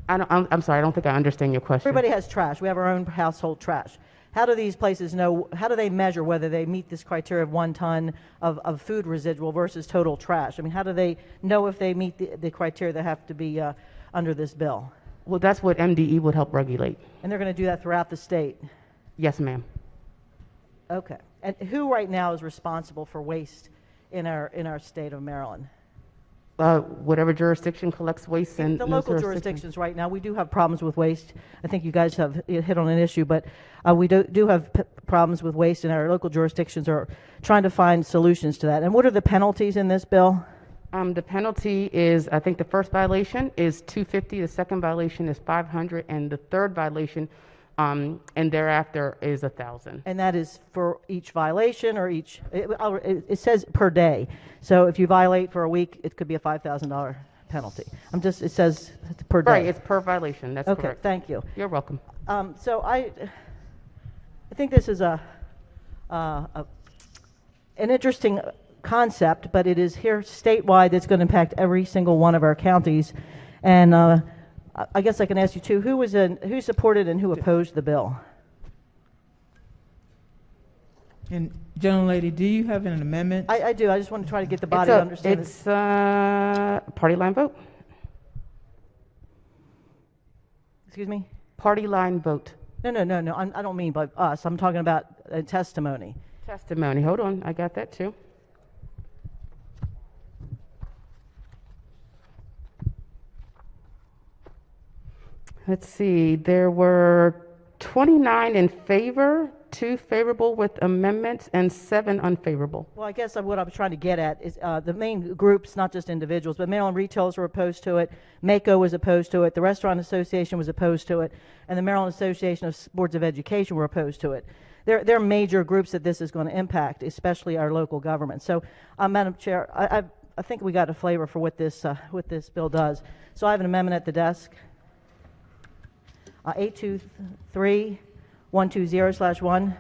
I'm sorry, I don't think I understand your question. Everybody has trash. We have our own household trash. How do these places know, how do they measure whether they meet this criteria of 1 ton of food residual versus total trash? I mean, how do they know if they meet the criteria that have to be under this bill? Well, that's what MDE would help regulate. And they're going to do that throughout the state? Yes, ma'am. Okay. And who right now is responsible for waste in our state of Maryland? Whatever jurisdiction collects waste in the local jurisdictions right now, we do have problems with waste. I think you guys have hit on an issue, but we do have problems with waste, and our local jurisdictions are trying to find solutions to that. And what are the penalties in this bill? The penalty is, I think the first violation is $250, the second violation is $500, and the third violation and thereafter is $1,000. And that is for each violation or each, it says per day. So if you violate for a week, it could be a $5,000 penalty. It says per day. Right, it's per violation, that's okay, correct. Thank you. You're welcome. So I think this is an interesting concept, but it is here statewide that's going to impact every single one of our counties. And I guess I can ask you too, who supported and who opposed the bill? And gentlelady, do you have an amendment? I do. I just want to try to get the body to understand. It's party line vote. Excuse me? Party line vote. No. I don't mean by us. I'm talking about testimony. Testimony. Hold on. I got that too. Let's see, there were 29 in favor, 2 favorable with amendments, and 7 unfavorable. Well, I guess what I'm trying to get at is the main groups, not just individuals, but Maryland retailers were opposed to it, MACO was opposed to it, the Restaurant Association was opposed to it, and the Maryland Association of Boards of Education were opposed to it. They're major groups that this is going to impact, especially our local government. So, Madam Chair, I think we got a flavor for what this bill does. So I have an amendment at the desk. 823-120/1.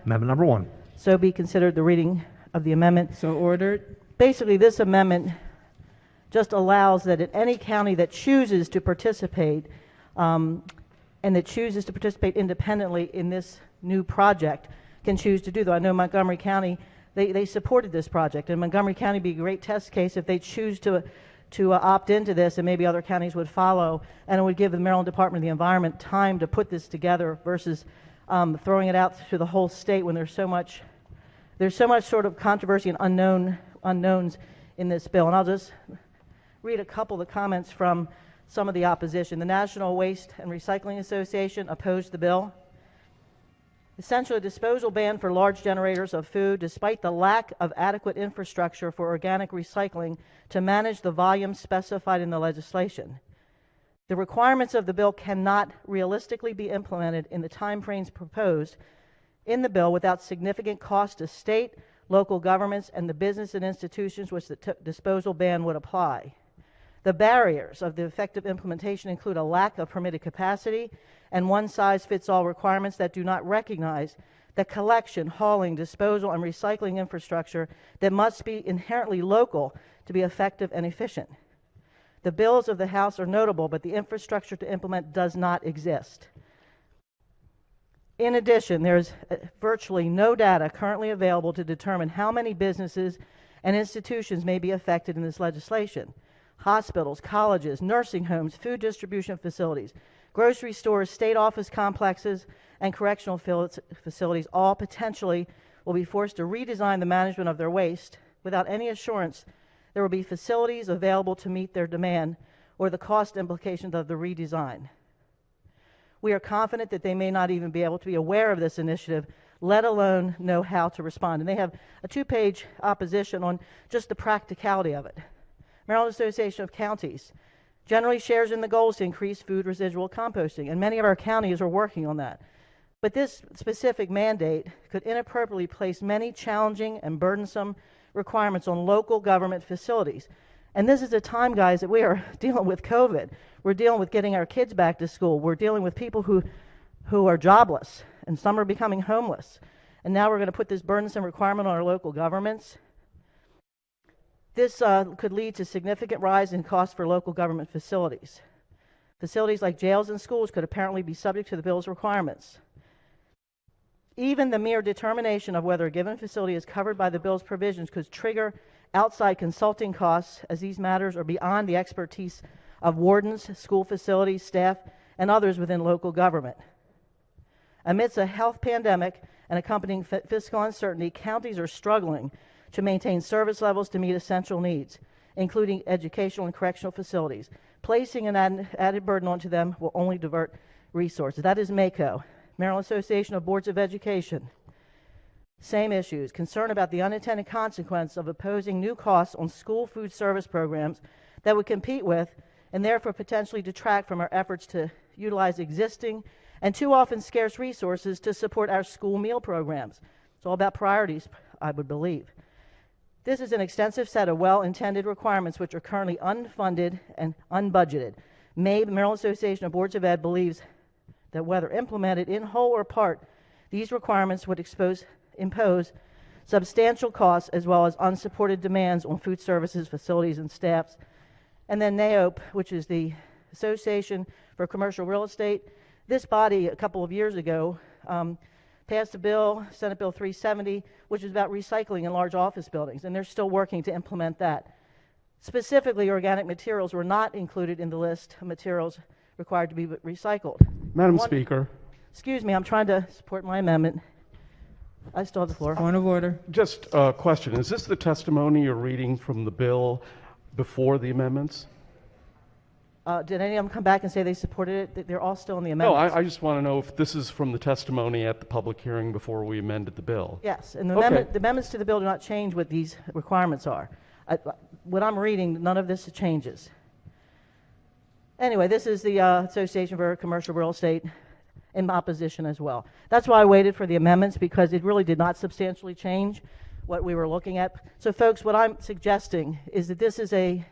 Amendment number 1. So be considered the reading of the amendment. So ordered. Basically, this amendment just allows that in any county that chooses to participate and that chooses to participate independently in this new project can choose to do that. I know Montgomery County, they supported this project, and Montgomery County would be a great test case if they choose to opt into this, and maybe other counties would follow, and it would give the Maryland Department of the Environment time to put this together versus throwing it out to the whole state when there's so much sort of controversy and unknowns in this bill. And I'll just read a couple of the comments from some of the opposition. The National Waste and Recycling Association opposed the bill. Essentially, a disposal ban for large generators of food, despite the lack of adequate infrastructure for organic recycling to manage the volume specified in the legislation. The requirements of the bill cannot realistically be implemented in the timeframes proposed in the bill without significant cost to state, local governments, and the business and institutions which the disposal ban would apply. The barriers of the effective implementation include a lack of permitted capacity and one-size-fits-all requirements that do not recognize the collection, hauling, disposal, and recycling infrastructure that must be inherently local to be effective and efficient. The bills of the House are notable, but the infrastructure to implement does not exist. In addition, there's virtually no data currently available to determine how many businesses and institutions may be affected in this legislation. Hospitals, colleges, nursing homes, food distribution facilities, grocery stores, state office complexes, and correctional facilities all potentially will be forced to redesign the management of their waste without any assurance there will be facilities available to meet their demand or the cost implications of the redesign. We are confident that they may not even be able to be aware of this initiative, let alone know how to respond. And they have a 2-page opposition on just the practicality of it. Maryland Association of Counties generally shares in the goals to increase food residual composting, and many of our counties are working on that. But this specific mandate could inappropriately place many challenging and burdensome requirements on local government facilities. And this is a time, guys, that we are dealing with COVID. We're dealing with getting our kids back to school. We're dealing with people who are jobless, and some are becoming homeless. And now we're going to put this burdensome requirement on our local governments. This could lead to significant rise in costs for local government facilities. Facilities like jails and schools could apparently be subject to the bill's requirements. Even the mere determination of whether a given facility is covered by the bill's provisions could trigger outside consulting costs, as these matters are beyond the expertise of wardens, school facilities, staff, and others within local government. Amidst a health pandemic and accompanying fiscal uncertainty, counties are struggling to maintain service levels to meet essential needs, including educational and correctional facilities. Placing an added burden onto them will only divert resources. That is MACO, Maryland Association of Boards of Education. Same issues. Concern about the unintended consequence of imposing new costs on school food service programs that would compete with and therefore potentially detract from our efforts to utilize existing and too often scarce resources to support our school meal programs. It's all about priorities, I would believe. This is an extensive set of well-intended requirements which are currently unfunded and unbudgeted. The Maryland Association of Boards of Ed believes that whether implemented in whole or part, these requirements would impose substantial costs as well as unsupported demands on food services, facilities, and staffs. And then NAOP, which is the Association for Commercial Real Estate. This body, a couple of years ago, passed a bill, Senate Bill 370, which is about recycling in large office buildings, and they're still working to implement that. Specifically, organic materials were not included in the list of materials required to be recycled. Madam Speaker. Excuse me, I'm trying to support my amendment. I still have the floor. Point of order. Just a question. Is this the testimony you're reading from the bill before the amendments? Did any of them come back and say they supported it? They're all still in the No, amendments. I just want to know if this is from the testimony at the public hearing before we amended the bill. Yes, and the Okay. amendments to the bill do not change what these requirements are. What I'm reading, none of this changes. Anyway, this is the Association for Commercial Real Estate in opposition as well. That's why I waited for the amendments, because it really did not substantially change what we were looking at. So folks, what I'm suggesting is that this is a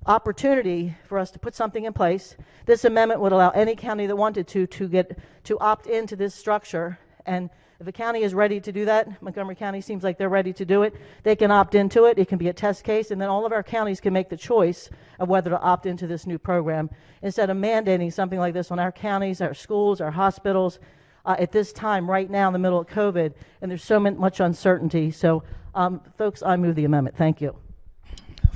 opportunity for us to put something in place. This amendment would allow any county that wanted to opt into this structure, and if a county is ready to do that, Montgomery County seems like they're ready to do it, they can opt into it. It can be a test case, and then all of our counties can make the choice of whether to opt into this new program instead of mandating something like this on our counties, our schools, our hospitals at this time right now in the middle of COVID, and there's so much uncertainty. So folks, I move the amendment. Thank you.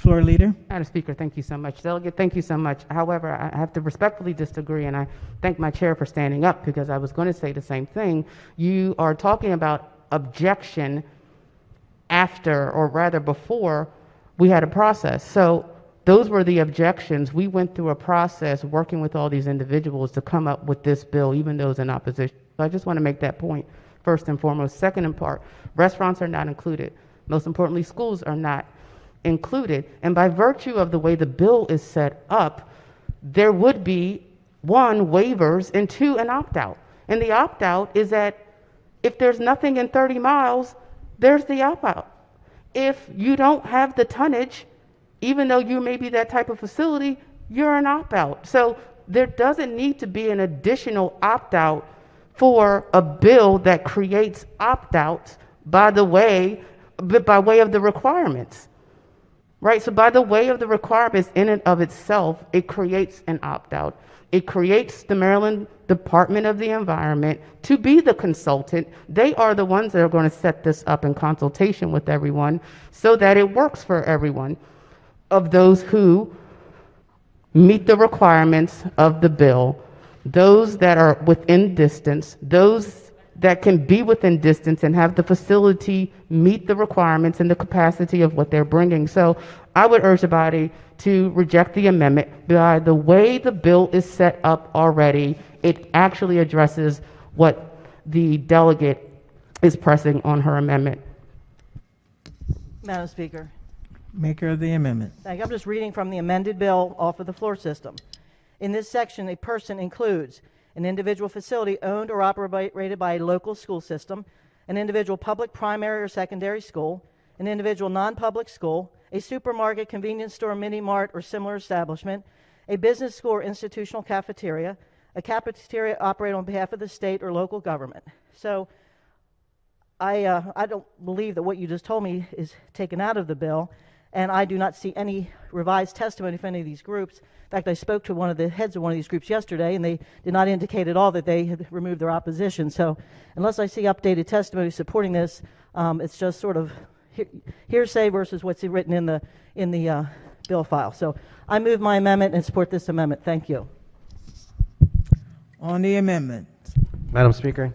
Floor Leader. Madam Speaker, thank you so much. Delegate, thank you so much. However, I have to respectfully disagree, and I thank my chair for standing up because I was going to say the same thing. You are talking about objection after, or rather before, we had a process. So those were the objections. We went through a process working with all these individuals to come up with this bill, even those in opposition. So I just want to make that point first and foremost. Second in part, restaurants are not included. Most importantly, schools are not included. And by virtue of the way the bill is set up, there would be, one, waivers, and two, an opt-out. And the opt-out is that if there's nothing in 30 miles, there's the opt-out. If you don't have the tonnage, even though you may be that type of facility, you're an opt-out. So there doesn't need to be an additional opt-out for a bill that creates opt-outs by way of the requirements. Right, so by the way of the requirements in and of itself, it creates an opt-out. It creates the Maryland Department of the Environment to be the consultant. They are the ones that are going to set this up in consultation with everyone so that it works for everyone of those who meet the requirements of the bill, those that are within distance, those that can be within distance and have the facility meet the requirements and the capacity of what they're bringing. So I would urge the body to reject the amendment. By the way the bill is set up already, it actually addresses what the delegate is pressing on her amendment. Madam Speaker. Maker of the amendment. Thank you. I'm just reading from the amended bill off of the floor system. In this section, a person includes an individual facility owned or operated by a local school system, an individual public primary or secondary school, an individual non-public school, a supermarket, convenience store, mini-mart, or similar establishment, a business, school, or institutional cafeteria, a cafeteria operated on behalf of the state or local government. So I don't believe that what you just told me is taken out of the bill, and I do not see any revised testimony from any of these groups. In fact, I spoke to one of the heads of one of these groups yesterday, and they did not indicate at all that they had removed their opposition. So unless I see updated testimony supporting this, it's just sort of hearsay versus what's written in the bill file. So I move my amendment and support this amendment. Thank you. On the amendment, Madam Speaker.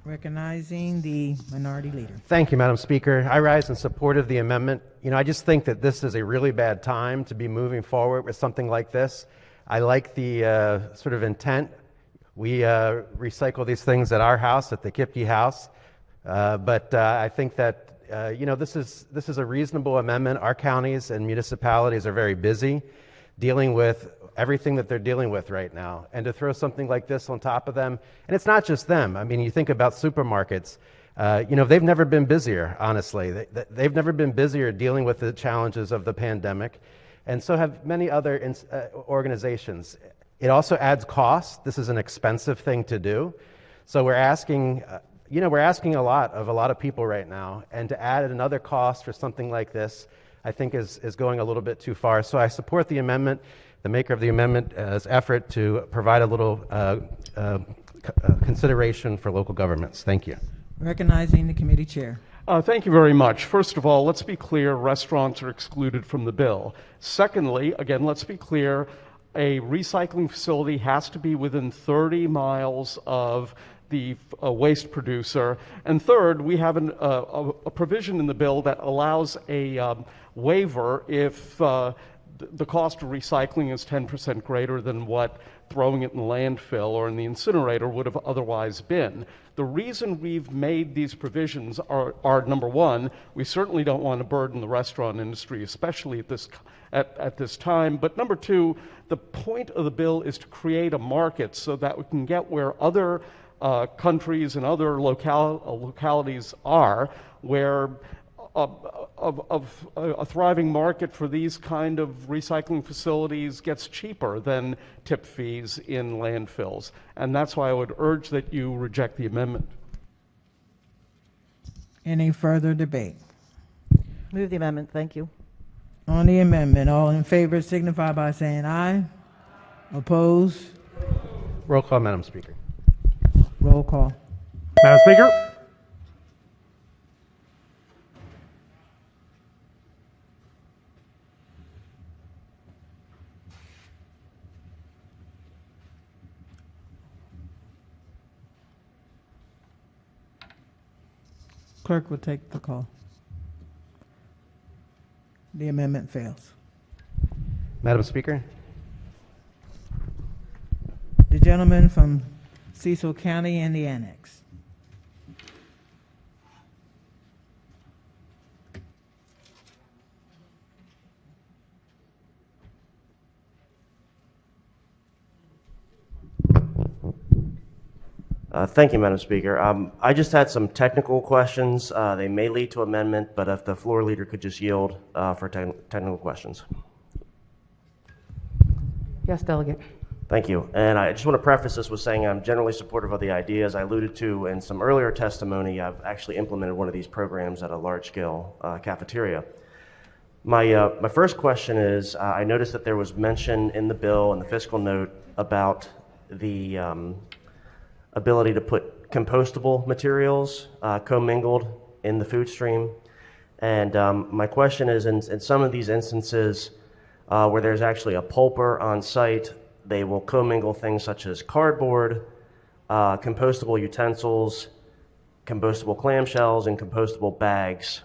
recognizing the minority leader. Thank you, Madam Speaker. I rise in support of the amendment. I just think that this is a really bad time to be moving forward with something like this. I like the sort of intent. We recycle these things at our house, at the Kipke House, but I think that this is a reasonable amendment. Our counties and municipalities are very busy dealing with everything that they're dealing with right now, and to throw something like this on top of them, and it's not just them. I mean, you think about supermarkets. They've never been busier, honestly. They've never been busier dealing with the challenges of the pandemic, and so have many other organizations. It also adds cost. This is an expensive thing to do. So we're asking a lot of a lot of people right now, and to add another cost for something like this, I think is going a little bit too far. So I support the amendment, the maker of the amendment's effort to provide a little consideration for local governments. Thank you. Recognizing the committee chair. Thank you very much. First of all, let's be clear, restaurants are excluded from the bill. Secondly, again, let's be clear, a recycling facility has to be within 30 miles of the waste producer. And third, we have a provision in the bill that allows a waiver if the cost of recycling is 10% greater than what throwing it in the landfill or in the incinerator would have otherwise been. The reason we've made these provisions are number one, we certainly don't want to burden the restaurant industry, especially at this time. But number two, the point of the bill is to create a market so that we can get where other countries and other localities are, where a thriving market for these kind of recycling facilities gets cheaper than tip fees in landfills. And that's why I would urge that you reject the amendment. Any further debate? Move the amendment. Thank you. On the amendment, all in favor signify by saying aye. Oppose? Roll call, Madam Speaker. Roll call. Madam Speaker. clerk will take the call. The amendment fails. Madam Speaker? The gentleman from Cecil County and the Annex. Thank you, Madam Speaker. I just had some technical questions. They may lead to amendment, but if the floor leader could just yield for technical questions. Yes, Delegate. Thank you. And I just want to preface this with saying I'm generally supportive of the idea. As I alluded to in some earlier testimony, I've actually implemented one of these programs at a large-scale cafeteria. My first question is, I noticed that there was mention in the bill and the fiscal note about the ability to put compostable materials commingled in the food stream. And my question is, in some of these instances where there's actually a pulper on site, they will commingle things such as cardboard, compostable utensils, compostable clamshells, and compostable bags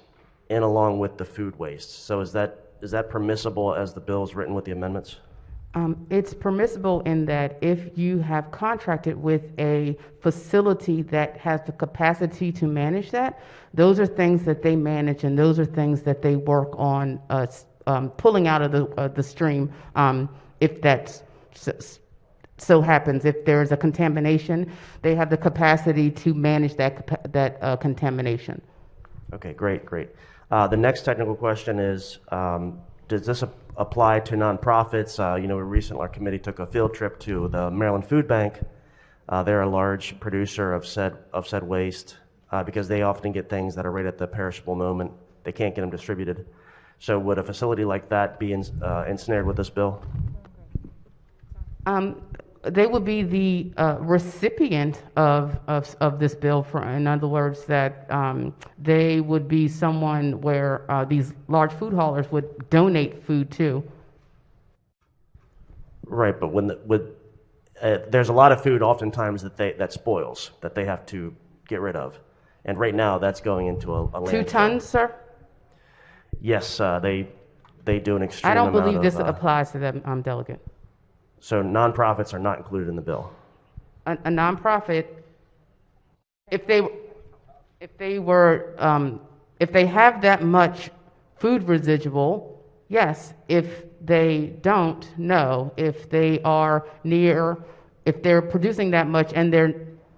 in along with the food waste. So is that permissible as the bill is written with the amendments? It's permissible in that if you have contracted with a facility that has the capacity to manage that, those are things that they manage and those are things that they work on pulling out of the stream if that's so happens. If there's a contamination, they have the capacity to manage that contamination. Okay, great. The next technical question is, does this apply to nonprofits? Our committee took a field trip to the Maryland Food Bank. They're a large producer of said waste because they often get things that are right at the perishable moment. They can't get them distributed. So would a facility like that be ensnared with this bill? They would be the recipient of this bill. In other words, that they would be someone where these large food haulers would donate food to. Right, but there's a lot of food oftentimes that spoils that they have to get rid of, and right now that's going into a landfill. 2 tons, sir? Yes, they do an extreme. I don't amount believe of, this applies to them, Delegate. So nonprofits are not included in the bill. A nonprofit, if they have that much food residual, yes. If they don't, no. If they are if they're producing that much and they're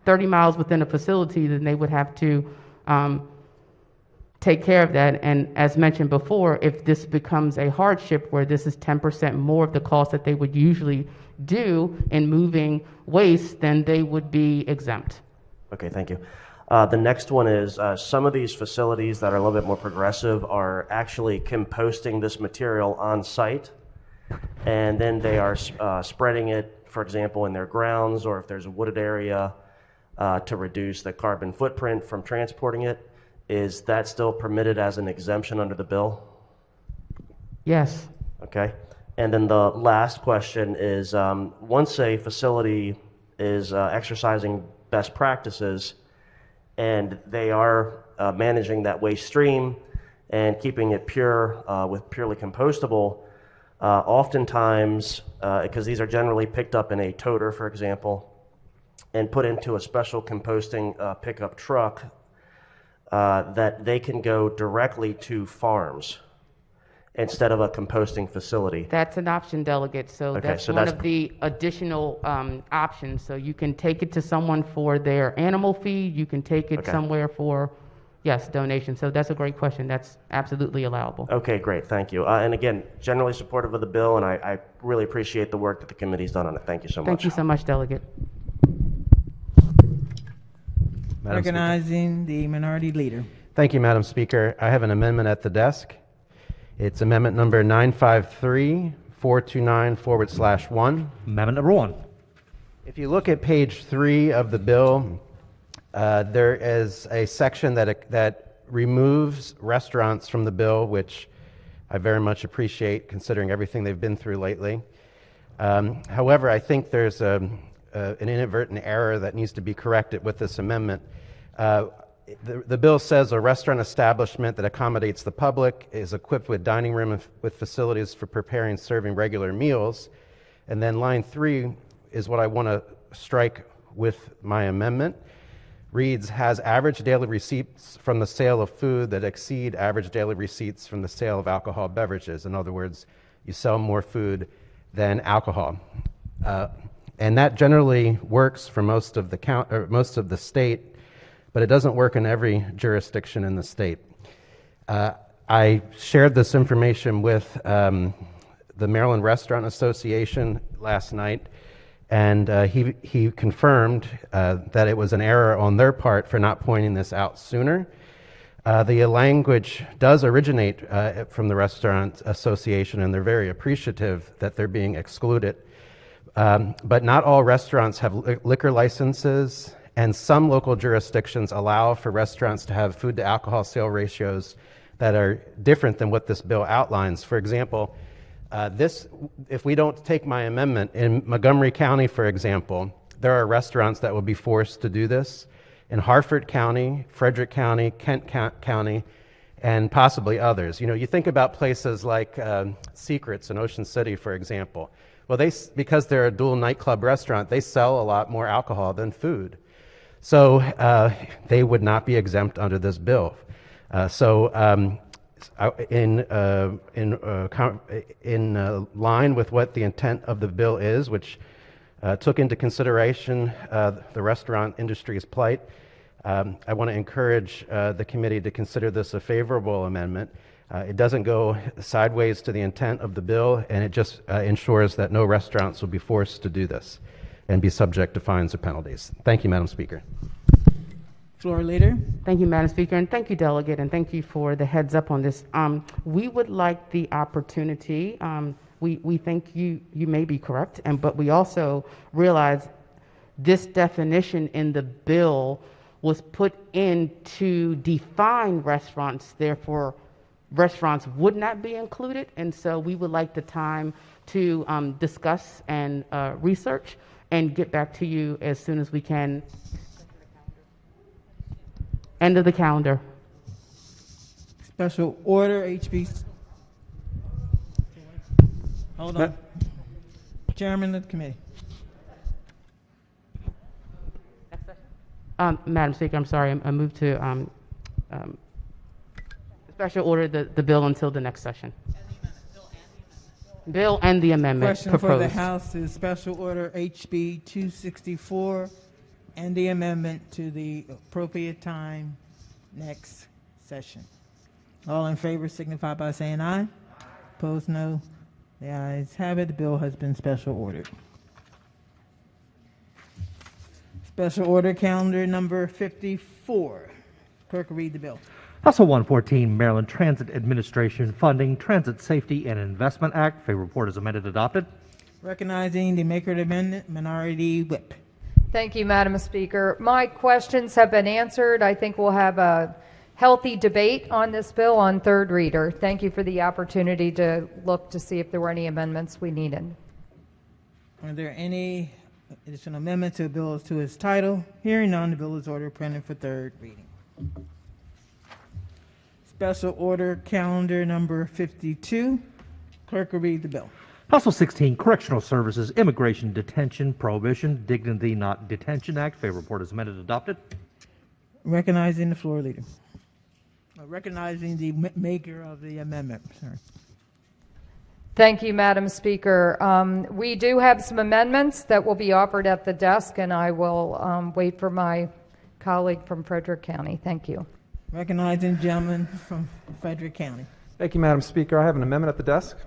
30 miles within a facility, then they would have to take care of that. And as mentioned before, if this becomes a hardship where this is 10% more of the cost that they would usually do in moving waste, then they would be exempt. Okay, thank you. The next one is some of these facilities that are a little bit more progressive are actually composting this material on site, and then they are spreading it, for example, in their grounds, or if there's a wooded area, to reduce the carbon footprint from transporting it. Is that still permitted as an exemption under the bill? Yes. Okay. And then the last question is, once a facility is exercising best practices and they are managing that waste stream and keeping it pure with purely compostable, oftentimes, because these are generally picked up in a toter, for example, and put into a special composting pickup truck, that they can go directly to farms instead of a composting facility. That's an option, Delegate. So Okay, that's so one that's- of the additional options. So you can take it to someone for their animal feed. You can take it Okay. somewhere for, yes, donation. So that's a great question. That's absolutely allowable. Okay, great, thank you. And again, generally supportive of the bill, and I really appreciate the work that the committee's done on it. Thank you so much. Thank you so much, Delegate. Madam Speaker. Recognizing the minority leader. Thank you, Madam Speaker. I have an amendment at the desk. It's amendment number 953-429/1. Amendment number 1. If you look at page 3 of the bill, there is a section that removes restaurants from the bill, which I very much appreciate considering everything they've been through lately. However, I think there's an inadvertent error that needs to be corrected with this amendment. The bill says a restaurant establishment that accommodates the public is equipped with dining room and with facilities for preparing and serving regular meals. And then line 3 is what I want to strike with my amendment. Reads, has average daily receipts from the sale of food that exceed average daily receipts from the sale of alcohol beverages. In other words, you sell more food than alcohol. And that generally works for most of the state, but it doesn't work in every jurisdiction in the state. I shared this information with the Maryland Restaurant Association last night, and he confirmed that it was an error on their part for not pointing this out sooner. The language does originate from the Restaurant Association, and they're very appreciative that they're being excluded. But not all restaurants have liquor licenses, and some local jurisdictions allow for restaurants to have food to alcohol sale ratios that are different than what this bill outlines. For example, if we don't take my amendment, in Montgomery County, for example, there are restaurants that will be forced to do this. In Harford County, Frederick County, Kent County, and possibly others. You know, you think about places like Secrets in Ocean City, for example. Well, because they're a dual nightclub restaurant, they sell a lot more alcohol than food. So they would not be exempt under this bill. In line with what the intent of the bill is, which took into consideration the restaurant industry's plight, I want to encourage the committee to consider this a favorable amendment. It doesn't go sideways to the intent of the bill, and it just ensures that no restaurants will be forced to do this and be subject to fines or penalties. Thank you, Madam Speaker. Floor leader. Thank you, Madam Speaker, and thank you, Delegate, and thank you for the heads up on this. We would like the opportunity. We think you may be correct, but we also realize this definition in the bill was put in to define restaurants, therefore restaurants would not be included, and so we would like the time to discuss and research and get back to you as soon as we can. End of the calendar. Special order, HB. Hold on. Chairman of the committee. Madam Speaker, I'm sorry, I moved to special order the bill until the next session. Bill and the amendment Question proposed. for the House is special order HB 264 and the amendment to the appropriate time next session. All in favor signify by saying aye. Opposed, no. The ayes have it. The bill has been special ordered. Special order calendar number 54. Clerk will read the bill. House Bill 114, Maryland Transit Administration Funding, Transit Safety and Investment Act. Favor report is amended, adopted. Recognizing the maker of the amendment, Minority Whip. Thank you, Madam Speaker. My questions have been answered. I think we'll have a healthy debate on this bill on third reader. Thank you for the opportunity to look to see if there were any amendments we needed. Are there any additional amendments to the bill as to its title? Hearing none, the bill is ordered printed for third reading. Special order calendar number 52. Clerk will read the bill. House Bill 16, Correctional Services, Immigration Detention Prohibition, Dignity Not Detention Act. Favor report is amended, adopted. Recognizing the floor leader. Recognizing the maker of the amendment. Sorry. Thank you, Madam Speaker. We do have some amendments that will be offered at the desk, and I will wait for my colleague from Frederick County. Thank you. Recognizing the gentleman from Frederick County. Thank you, Madam Speaker. I have an amendment at the desk.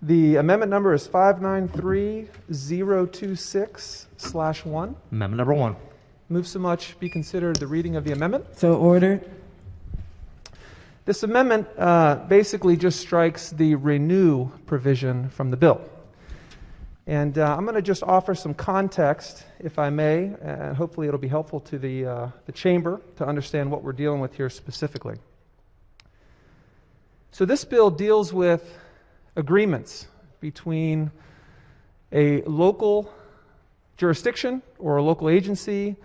The amendment number is 593026/1. Amendment number 1. Move so much be considered the reading of the amendment. So ordered. This amendment basically just strikes the renew provision from the bill. And I'm going to just offer some context, if I may, and hopefully it'll be helpful to the chamber to understand what we're dealing with here specifically. So this bill deals with agreements between a local jurisdiction or a local agency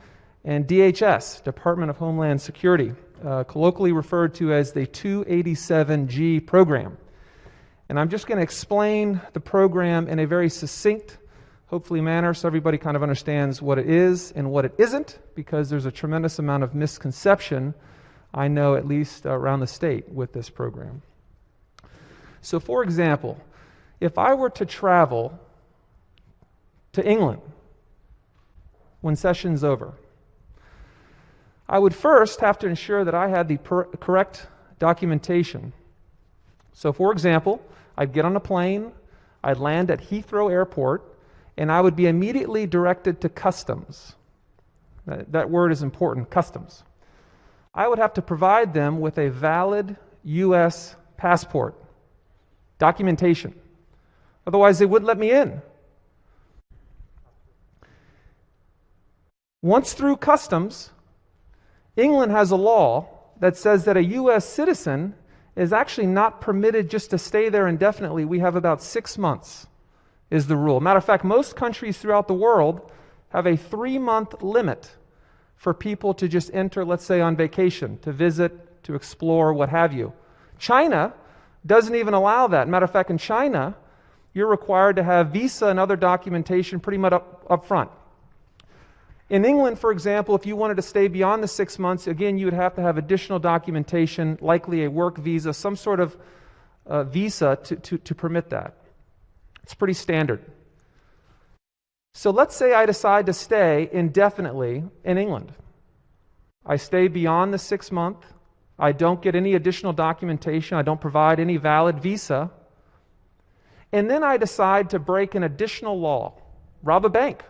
and DHS, Department of Homeland Security, colloquially referred to as the 287G program. And I'm just going to explain the program in a very succinct, hopefully, manner so everybody kind of understands what it is and what it isn't, because there's a tremendous amount of misconception, I know, at least around the state with this program. So, for example, if I were to travel to England when session's over, I would first have to ensure that I had the correct documentation. So, for example, I'd get on a plane, I'd land at Heathrow Airport, and I would be immediately directed to customs. That word is important, customs. I would have to provide them with a valid U.S. passport, documentation. Otherwise, they wouldn't let me in. Once through customs, England has a law that says that a U.S. citizen is actually not permitted just to stay there indefinitely. We have about 6 months is the rule. Matter of fact, most countries throughout the world have a 3-month limit for people to just enter, let's say, on vacation, to visit, to explore, what have you. China doesn't even allow that. Matter of fact, in China, you're required to have visa and other documentation pretty much up front. In England, for example, if you wanted to stay beyond the 6 months, again, you would have to have additional documentation, likely a work visa, some sort of visa to permit that. It's pretty standard. So let's say I decide to stay indefinitely in England. I stay beyond the 6 month. I don't get any additional documentation. I don't provide any valid visa. And then I decide to break an additional law, rob a bank,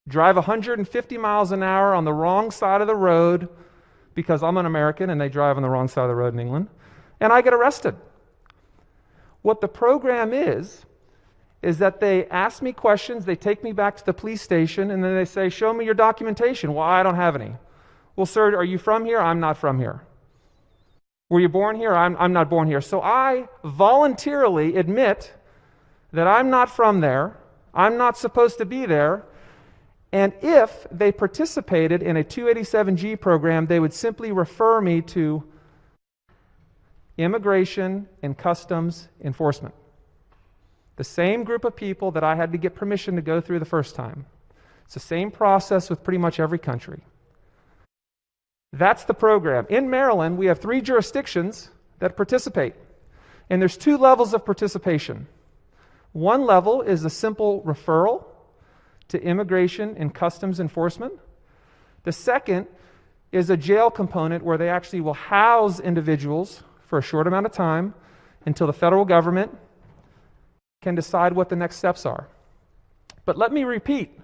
drive 150 miles an hour on the wrong side of the road because I'm an American and they drive on the wrong side of the road in England, and I get arrested. What the program is that they ask me questions, they take me back to the police station, and then they say, show me your documentation. Well, I don't have any. Well, sir, are you from here? I'm not from here. Were you born here? I'm not born here. So I voluntarily admit that I'm not from there, I'm not supposed to be there, and if they participated in a 287G program, they would simply refer me to Immigration and Customs Enforcement. The same group of people that I had to get permission to go through the first time. It's the same process with pretty much every country. That's the program. In Maryland, we have 3 jurisdictions that participate. And there's 2 levels of participation. One level is a simple referral to Immigration and Customs Enforcement. The second is a jail component where they actually will house individuals for a short amount of time until the federal government can decide what the next steps are. But let me repeat,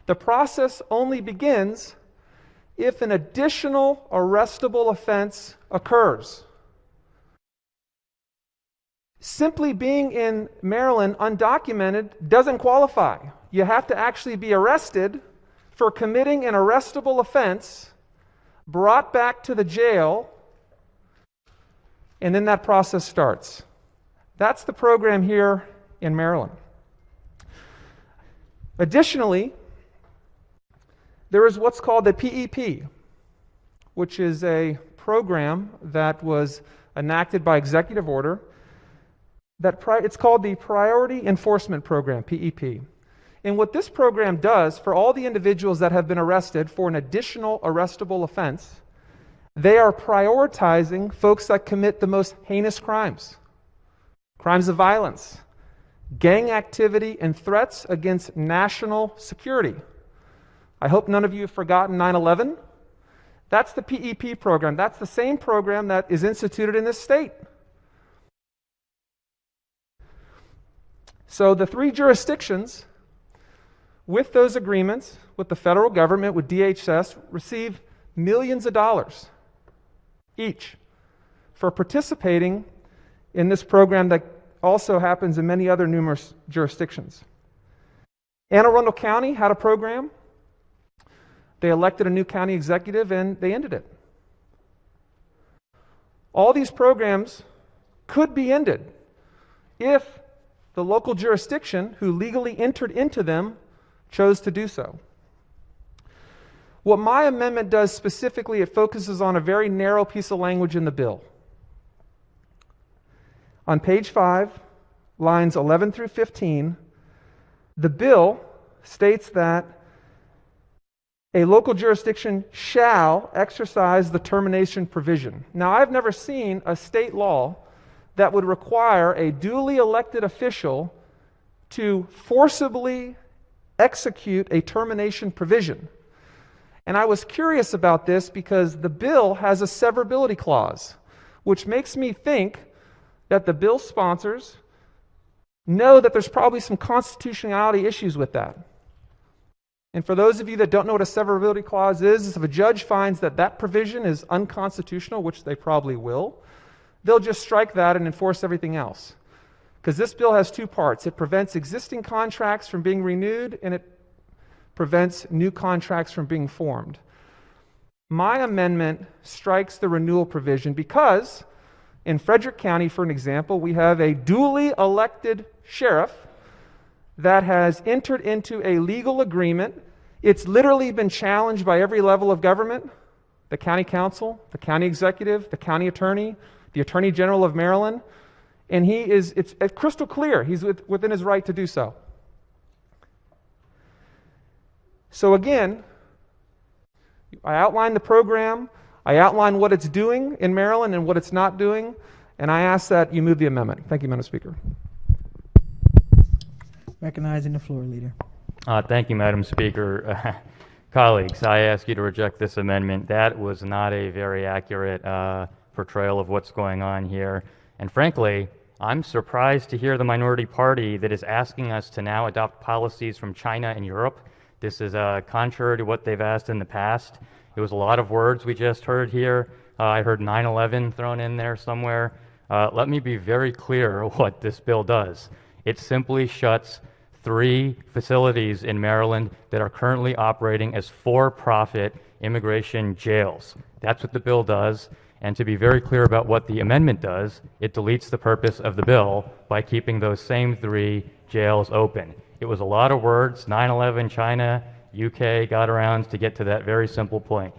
the process only begins if an additional arrestable offense occurs. Simply being in Maryland undocumented doesn't qualify. You have to actually be arrested for committing an arrestable offense, brought back to the jail, and then that process starts. That's the program here in Maryland. Additionally, there is what's called the PEP, which is a program that was enacted by executive order. It's called the Priority Enforcement Program, PEP. And what this program does for all the individuals that have been arrested for an additional arrestable offense, they are prioritizing folks that commit the most heinous crimes. Crimes of violence, gang activity, and threats against national security. I hope none of you have forgotten 9/11. That's the PEP program. That's the same program that is instituted in this state. So the 3 jurisdictions, with those agreements with the federal government, with DHS, receive millions of dollars each for participating in this program that also happens in many other numerous jurisdictions. Anne Arundel County had a program. They elected a new county executive and they ended it. All these programs could be ended if the local jurisdiction who legally entered into them chose to do so. What my amendment does specifically, it focuses on a very narrow piece of language in the bill. On page 5, lines 11 through 15, the bill states that a local jurisdiction shall exercise the termination provision. Now, I've never seen a state law that would require a duly elected official to forcibly execute a termination provision. And I was curious about this because the bill has a severability clause, which makes me think that the bill sponsors know that there's probably some constitutionality issues with that. And for those of you that don't know what a severability clause is, if a judge finds that that provision is unconstitutional, which they probably will, they'll just strike that and enforce everything else. Because this bill has two parts. It prevents existing contracts from being renewed, and it prevents new contracts from being formed. My amendment strikes the renewal provision because in Frederick County, for an example, we have a duly elected sheriff that has entered into a legal agreement. It's literally been challenged by every level of government, the county council, the county executive, the county attorney, the attorney general of Maryland, and it's crystal clear. He's within his right to do so. So again, I outlined the program, I outlined what it's doing in Maryland and what it's not doing, and I ask that you move the amendment. Thank you, Madam Speaker. Recognizing the floor leader. Thank you, Madam Speaker. Colleagues, I ask you to reject this amendment. That was not a very accurate portrayal of what's going on here. And frankly, I'm surprised to hear the minority party that is asking us to now adopt policies from China and Europe. This is contrary to what they've asked in the past. It was a lot of words we just heard here. I heard 9/11 thrown in there somewhere. Let me be very clear what this bill does. It simply shuts 3 facilities in Maryland that are currently operating as for-profit immigration jails. That's what the bill does. And to be very clear about what the amendment does, it deletes the purpose of the bill by keeping those same 3 jails open. It was a lot of words. 9/11, China, UK got around to get to that very simple point.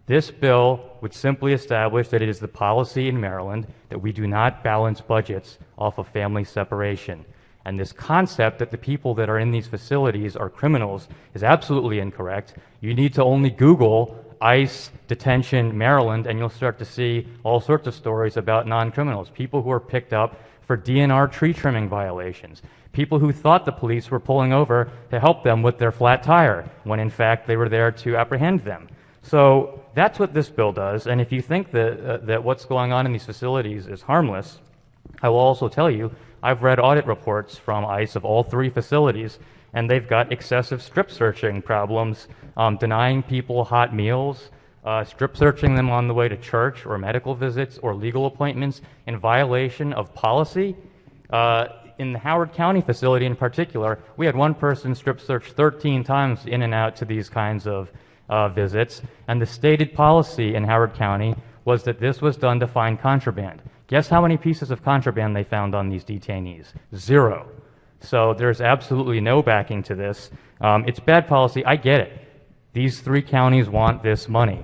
This bill would simply establish that it is the policy in Maryland that we do not balance budgets off of family separation. And this concept that the people that are in these facilities are criminals is absolutely incorrect. You need to only Google ICE detention Maryland and you'll start to see all sorts of stories about non-criminals, people who are picked up for DNR tree trimming violations, people who thought the police were pulling over to help them with their flat tire when in fact they were there to apprehend them. So that's what this bill does. And if you think that what's going on in these facilities is harmless, I will also tell you I've read audit reports from ICE of all 3 facilities, and they've got excessive strip searching problems, denying people hot meals, strip searching them on the way to church or medical visits or legal appointments in violation of policy. In the Howard County facility in particular, we had one person strip searched 13 times in and out to these kinds of visits, and the stated policy in Howard County was that this was done to find contraband. Guess how many pieces of contraband they found on these detainees? 0. So there's absolutely no backing to this. It's bad policy. I get it. These 3 counties want this money.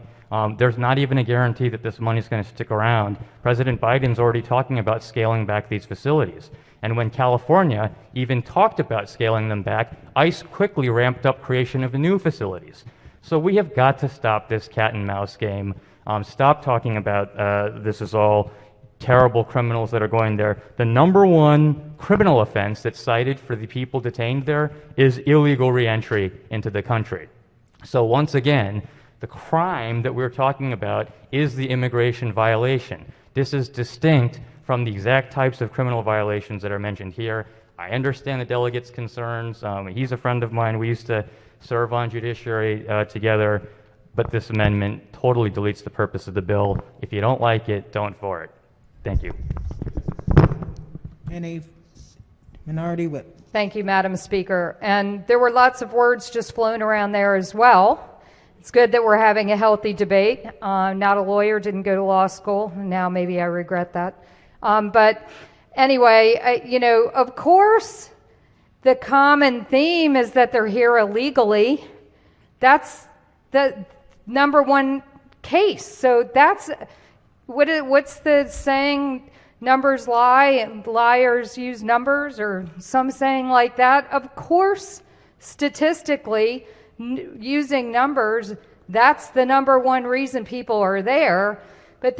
There's not even a guarantee that this money is going to stick around. President Biden's already talking about scaling back these facilities. And when California even talked about scaling them back, ICE quickly ramped up creation of new facilities. So we have got to stop this cat and mouse game. Stop talking about this is all terrible criminals that are going there. The number 1 criminal offense that's cited for the people detained there is illegal reentry into the country. So once again, the crime that we're talking about is the immigration violation. This is distinct from the exact types of criminal violations that are mentioned here. I understand the delegate's concerns. He's a friend of mine. We used to serve on judiciary together, but this amendment totally deletes the purpose of the bill. If you don't like it, don't for it. Thank you. Any minority whip. Thank you, Madam Speaker. And there were lots of words just flown around there as well. It's good that we're having a healthy debate. Not a lawyer, didn't go to law school. Now maybe I regret that. But anyway, of course, the common theme is that they're here illegally. That's number one case. So that's what's the saying? Numbers lie and liars use numbers, or some saying like that. Of course, statistically, using numbers, that's the number one reason people are there. But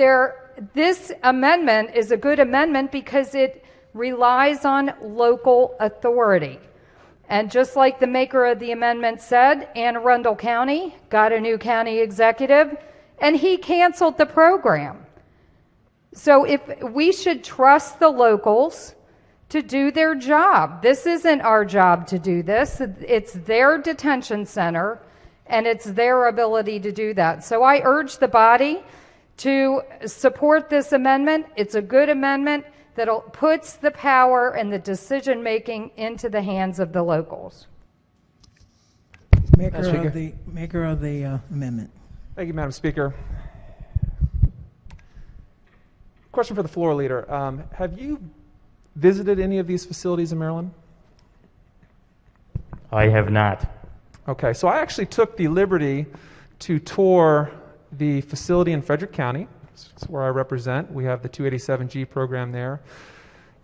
this amendment is a good amendment because it relies on local authority. And just like the maker of the amendment said, Anne Arundel County got a new county executive, and he canceled the program. So if we should trust the locals to do their job. This isn't our job to do this. It's their detention center, and it's their ability to do that. So I urge the body to support this amendment. It's a good amendment that puts the power and the decision-making into the hands of the locals. Maker of the amendment. Thank you, Madam Speaker. Question for the floor leader. Have you visited any of these facilities in Maryland? I have not. Okay, so I actually took the liberty to tour the facility in Frederick County. That's where I represent. We have the 287G program there.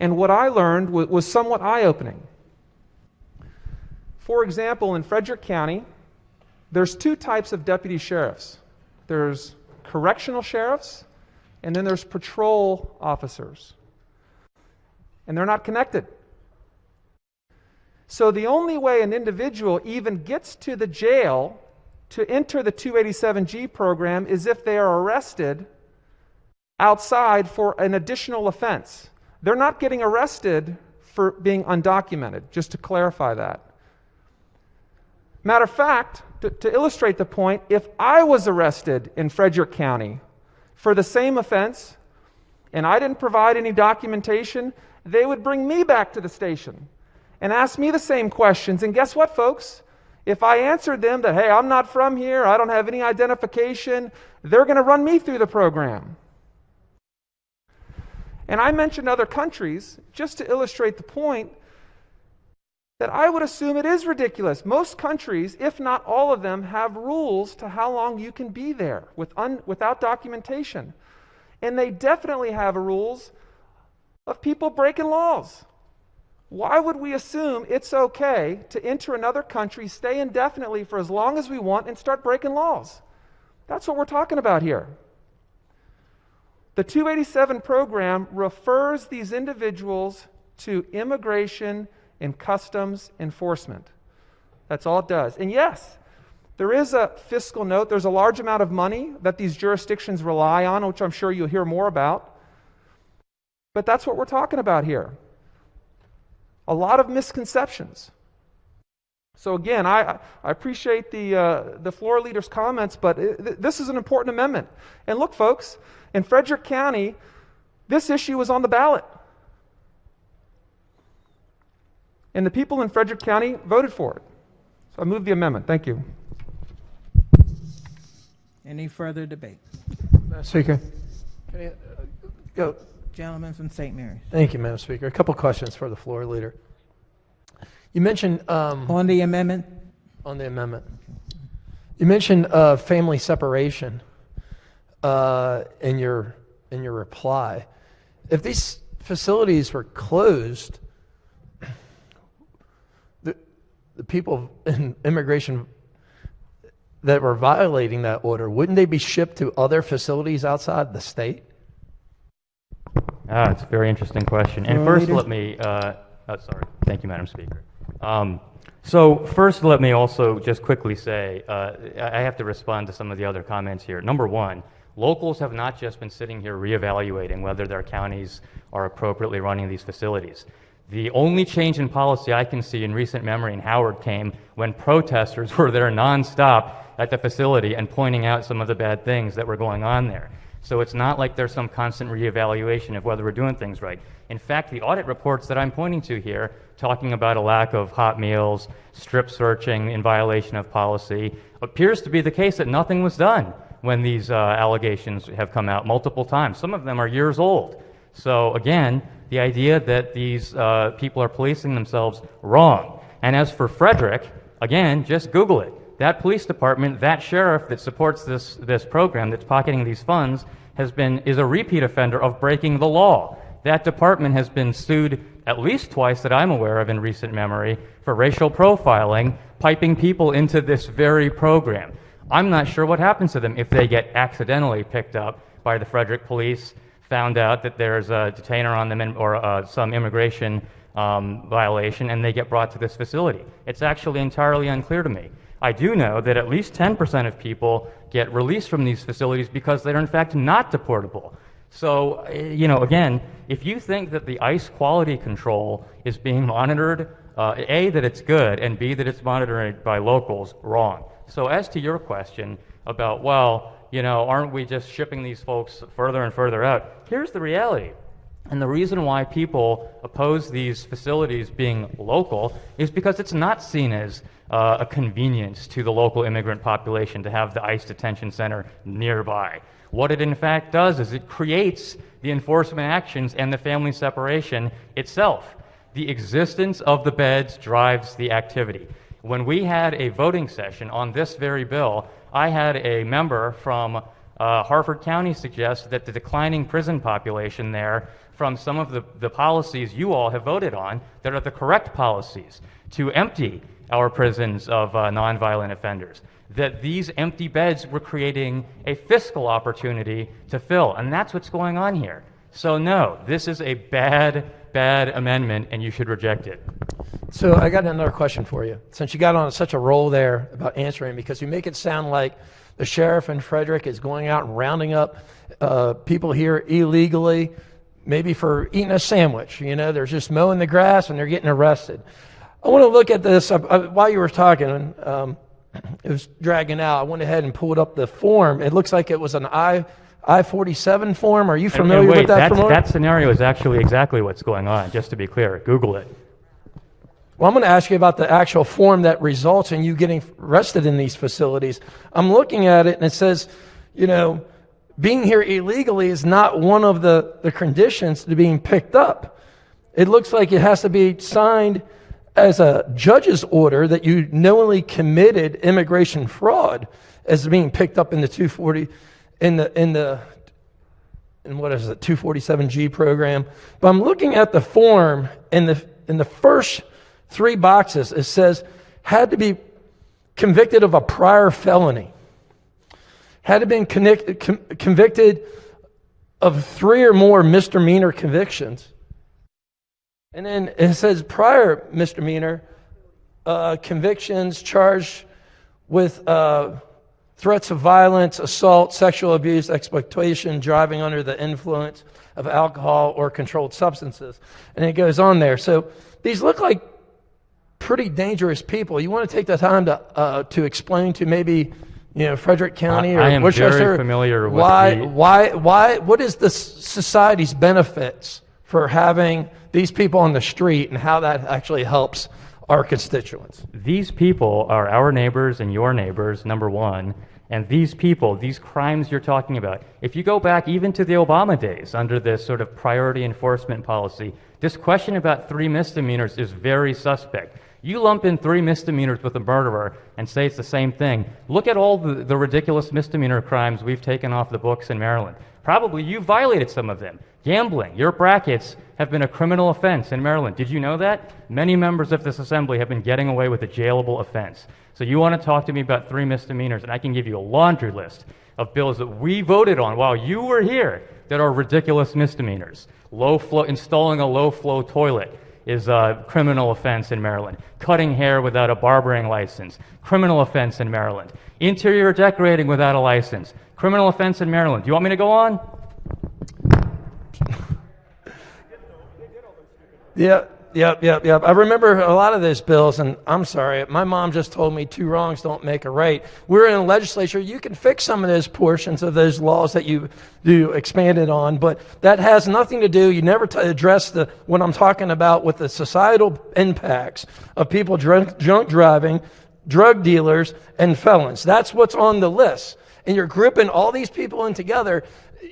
And what I learned was somewhat eye-opening. For example, in Frederick County, there's two types of deputy sheriffs. There's correctional sheriffs, and then there's patrol officers. And they're not connected. So the only way an individual even gets to the jail to enter the 287G program is if they are arrested outside for an additional offense. They're not getting arrested for being undocumented, just to clarify that. Matter of fact, to illustrate the point, if I was arrested in Frederick County for the same offense and I didn't provide any documentation, they would bring me back to the station and ask me the same questions. And guess what, folks? If I answered them that, hey, I'm not from here, I don't have any identification, they're going to run me through the program. And I mentioned other countries just to illustrate the point that I would assume it is ridiculous. Most countries, if not all of them, have rules to how long you can be there without documentation. And they definitely have rules of people breaking laws. Why would we assume it's okay to enter another country, stay indefinitely for as long as we want, and start breaking laws? That's what we're talking about here. The 287 program refers these individuals to immigration and customs enforcement. That's all it does. And yes, there is a fiscal note. There's a large amount of money that these jurisdictions rely on, which I'm sure you'll hear more about. But that's what we're talking about here. A lot of misconceptions. So again, I appreciate the floor leader's comments, but this is an important amendment. And look, folks, in Frederick County, this issue was on the ballot. And the people in Frederick County voted for it. So I move the amendment. Thank you. Any further debate? Madam Speaker. Go. Gentleman from St. Mary's. Thank you, Madam Speaker. A couple questions for the floor leader. You mentioned on the amendment. On the amendment, you mentioned family separation in your reply. If these facilities were closed, the people in immigration that were violating that order, wouldn't they be shipped to other facilities outside the state? It's a very interesting question. And first, let me, thank you, Madam Speaker. So first, let me also just quickly say, I have to respond to some of the other comments here. Number one, locals have not just been sitting here reevaluating whether their counties are appropriately running these facilities. The only change in policy I can see in recent memory in Howard came when protesters were there nonstop at the facility and pointing out some of the bad things that were going on there. So it's not like there's some constant reevaluation of whether we're doing things right. In fact, the audit reports that I'm pointing to here, talking about a lack of hot meals, strip searching in violation of policy, appears to be the case that nothing was done when these allegations have come out multiple times. Some of them are years old. So again, the idea that these people are policing themselves, wrong. And as for Frederick, again, just Google it. that police department, that sheriff that supports this program, that's pocketing these funds, is a repeat offender of breaking the law. That department has been sued at least twice that I'm aware of in recent memory for racial profiling, piping people into this very program. I'm not sure what happens to them if they get accidentally picked up by the Frederick police, found out that there's a detainer on them or some immigration violation, and they get brought to this facility. It's actually entirely unclear to me. I do know that at least 10% of people get released from these facilities because they're in fact not deportable. So, again, if you think that the ICE quality control is being monitored, A, that it's good, and B, that it's monitored by locals, wrong. So as to your question about, aren't we just shipping these folks further and further out? Here's the reality. And the reason why people oppose these facilities being local is because it's not seen as a convenience to the local immigrant population to have the ICE detention center nearby. What it in fact does is it creates the enforcement actions and the family separation itself. The existence of the beds drives the activity. When we had a voting session on this very bill, I had a member from Harford County suggest that the declining prison population there, from some of the policies you all have voted on that are the correct policies to empty our prisons of nonviolent offenders, that these empty beds were creating a fiscal opportunity to fill. And that's what's going on here. So no, this is a bad amendment, and you should reject it. So I got another question for you. Since you got on such a roll there about answering, because you make it sound like the sheriff in Frederick is going out and rounding up people here illegally, maybe for eating a sandwich. They're just mowing the grass and they're getting arrested. I want to look at this. While you were talking, it was dragging out. I went ahead and pulled up the form. It looks like it was an I-47 form. Are you familiar with that? That scenario is actually exactly what's going on, just to be clear. Google it. Well, I'm going to ask you about the actual form that results in you getting arrested in these facilities. I'm looking at it, and it says, being here illegally is not one of the conditions to being picked up. It looks like it has to be signed as a judge's order that you knowingly committed immigration fraud as being picked up in the 240 in what is it, 247G program. But I'm looking at the form in the first 3 boxes. It says had to be convicted of a prior felony, had to been convicted of 3 or more misdemeanor convictions. And then it says prior misdemeanor convictions charged with threats of violence, assault, sexual abuse, exploitation, driving under the influence of alcohol or controlled substances. And it goes on there. So these look like pretty dangerous people. You want to take the time to explain to maybe Frederick County or I am Worcester very familiar with what is the society's benefits for having these people on the street and how that actually helps our constituents? These people are our neighbors and your neighbors, number one. And these people, these crimes you're talking about, if you go back even to the Obama days under this sort of priority enforcement policy, this question about 3 misdemeanors is very suspect. You lump in 3 misdemeanors with a murderer and say it's the same thing. Look at all the ridiculous misdemeanor crimes we've taken off the books in Maryland. Probably you violated some of them. Gambling, your brackets have been a criminal offense in Maryland. Did you know that? Many members of this assembly have been getting away with a jailable offense. So you want to talk to me about 3 misdemeanors, and I can give you a laundry list of bills that we voted on while you were here that are ridiculous misdemeanors. Installing a low-flow toilet is a criminal offense in Maryland. Cutting hair without a barbering license, criminal offense in Maryland. Interior decorating without a license, criminal offense in Maryland. Do you want me to go on? Yep. I remember a lot of those bills, and I'm sorry, my mom just told me 2 wrongs don't make a right. We're in the legislature. You can fix some of those portions of those laws that you expanded on, but that has nothing to do. You never address what I'm talking about with the societal impacts of people drunk driving, drug dealers, and felons. That's what's on the list. And you're grouping all these people in together.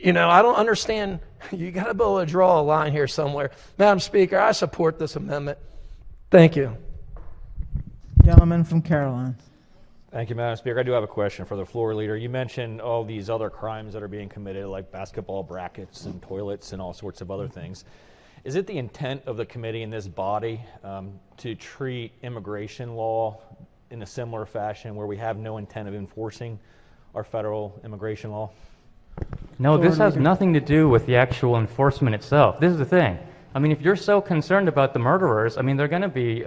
I don't understand. You got to be able to draw a line here somewhere. Madam Speaker, I support this amendment. Thank you. Gentleman from Carolina. Thank you, Madam Speaker. I do have a question for the floor leader. You mentioned all these other crimes that are being committed, like basketball brackets and toilets and all sorts of other things. Is it the intent of the committee in this body to treat immigration law in a similar fashion where we have no intent of enforcing our federal immigration law? No, this has nothing to do with the actual enforcement itself. This is the thing. I mean, if you're so concerned about the murderers, I mean, they're going to be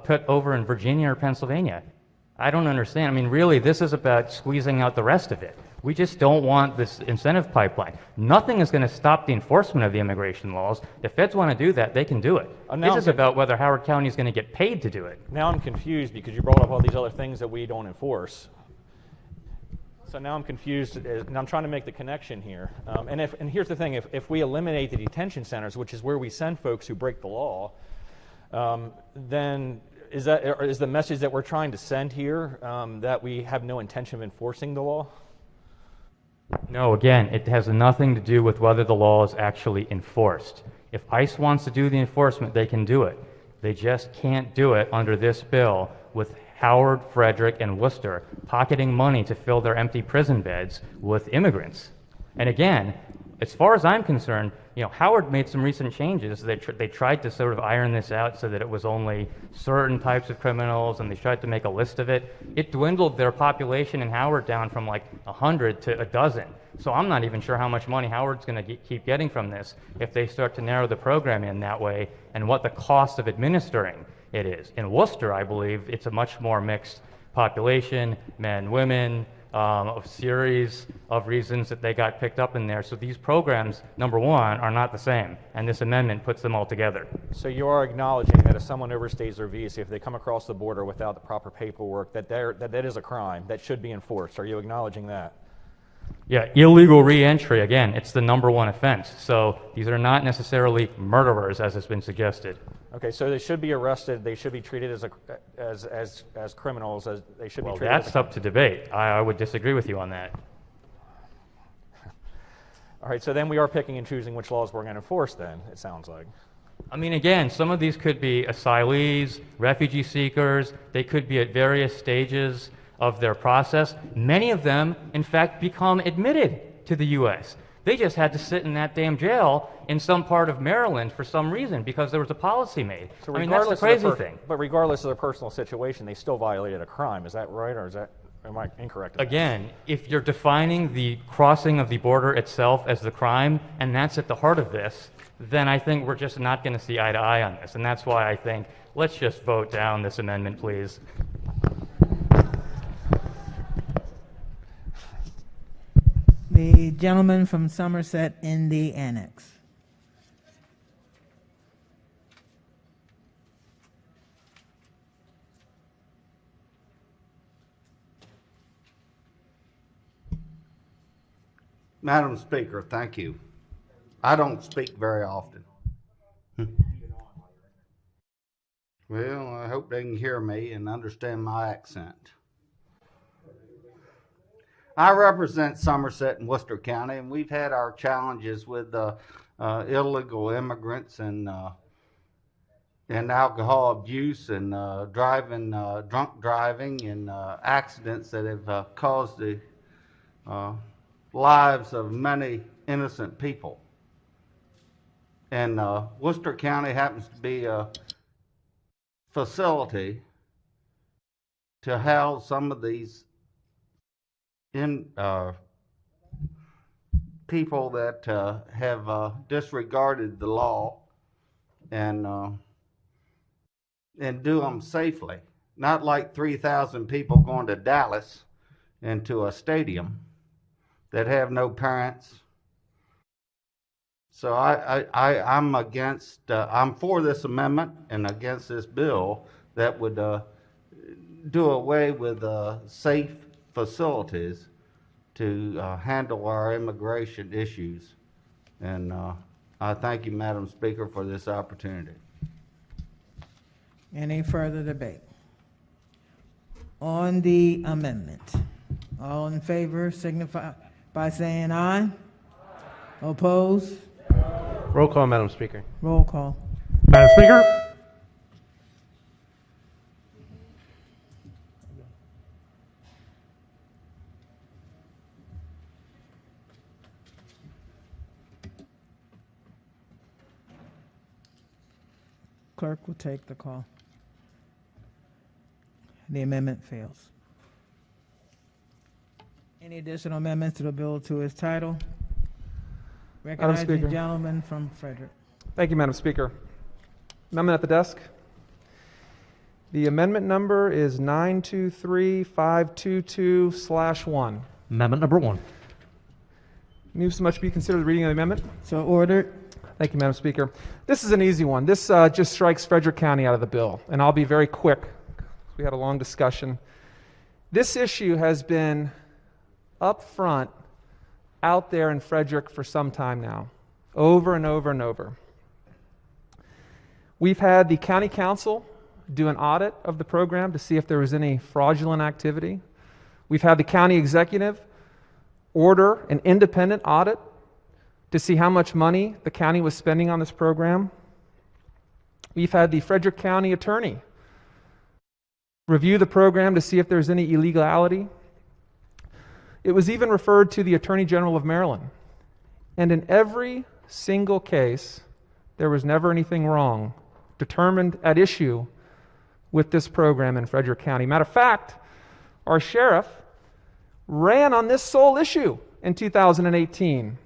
put over in Virginia or Pennsylvania. I don't understand. I mean, really, this is about squeezing out the rest of it. We just don't want this incentive pipeline. Nothing is going to stop the enforcement of the immigration laws. If feds want to do that, they can do it. This is about whether Howard County is going to get paid to do it. Now I'm confused because you brought up all these other things that we don't enforce. So now I'm confused, and I'm trying to make the connection here. And here's the thing, if we eliminate the detention centers, which is where we send folks who break the law, then is the message that we're trying to send here that we have no intention of enforcing the law? No, again, it has nothing to do with whether the law is actually enforced. If ICE wants to do the enforcement, they can do it. They just can't do it under this bill with Howard, Frederick, and Worcester pocketing money to fill their empty prison beds with immigrants. And again, as far as I'm concerned, Howard made some recent changes. They tried to sort of iron this out so that it was only certain types of criminals, and they tried to make a list of it. It dwindled their population in Howard down from like 100 to a dozen. So I'm not even sure how much money Howard's going to keep getting from this if they start to narrow the program in that way, and what the cost of administering it is. In Worcester, I believe it's a much more mixed population, men, women, of series of reasons that they got picked up in there. So these programs, number one, are not the same, and this amendment puts them all together. So you are acknowledging that if someone overstays their visa, if they come across the border without the proper paperwork, that is a crime that should be enforced. Are you acknowledging that? Yeah, illegal re-entry, again, it's the number one offense. So these are not necessarily murderers, as has been suggested. Okay, so they should be arrested. They should be treated as criminals. As they should be treated. That's up to debate. I would disagree with you on that. All right, so then we are picking and choosing which laws we're going to enforce. Then it sounds like. I mean, again, some of these could be asylees, refugee seekers. They could be at various stages of their process. Many of them, in fact, become admitted to the U.S. They just had to sit in that damn jail in some part of Maryland for some reason because there was a policy made. So I mean, that's the crazy thing. But regardless of their personal situation, they still violated a crime. Is that right, or am I incorrect? Again, if you're defining the crossing of the border itself as the crime, and that's at the heart of this, then I think we're just not going to see eye to eye on this. And that's why I think let's just vote down this amendment, please. The gentleman from Somerset in the annex. Madam Speaker, thank you. I don't speak very often. Well, I hope they can hear me and understand my accent. I represent Somerset and Worcester County, and we've had our challenges with illegal immigrants and alcohol abuse and drunk driving and accidents that have caused the lives of many innocent people. And Worcester County happens to be a facility to house some of these people that have disregarded the law and do them safely. Not like 3,000 people going to Dallas into a stadium that have no parents. So I'm against. I'm for this amendment and against this bill that would do away with safe facilities to handle our immigration issues. And I thank you, Madam Speaker, for this opportunity. Any further debate? On the amendment, all in favor signify by saying aye. Opposed? Roll call, Madam Speaker. Roll call. Madam Speaker? Clerk will take the call. The amendment fails. Any additional amendments to the bill to its title? Recognizing the Speaker. gentleman from Frederick. Thank you, Madam Speaker. Amendment at the desk. The amendment number is 923522/1. Amendment number 1. Move so much be considered the reading of the amendment. So ordered. Thank you, Madam Speaker. This is an easy one. This just strikes Frederick County out of the bill, and I'll be very quick. We had a long discussion. This issue has been up front, out there in Frederick for some time now, over and over and over. We've had the county council do an audit of the program to see if there was any fraudulent activity. We've had the county executive order an independent audit to see how much money the county was spending on this program. We've had the Frederick County attorney review the program to see if there's any illegality. It was even referred to the Attorney General of Maryland. And in every single case, there was never anything wrong determined at issue with this program in Frederick County. Matter of fact, our sheriff ran on this sole issue in 2018.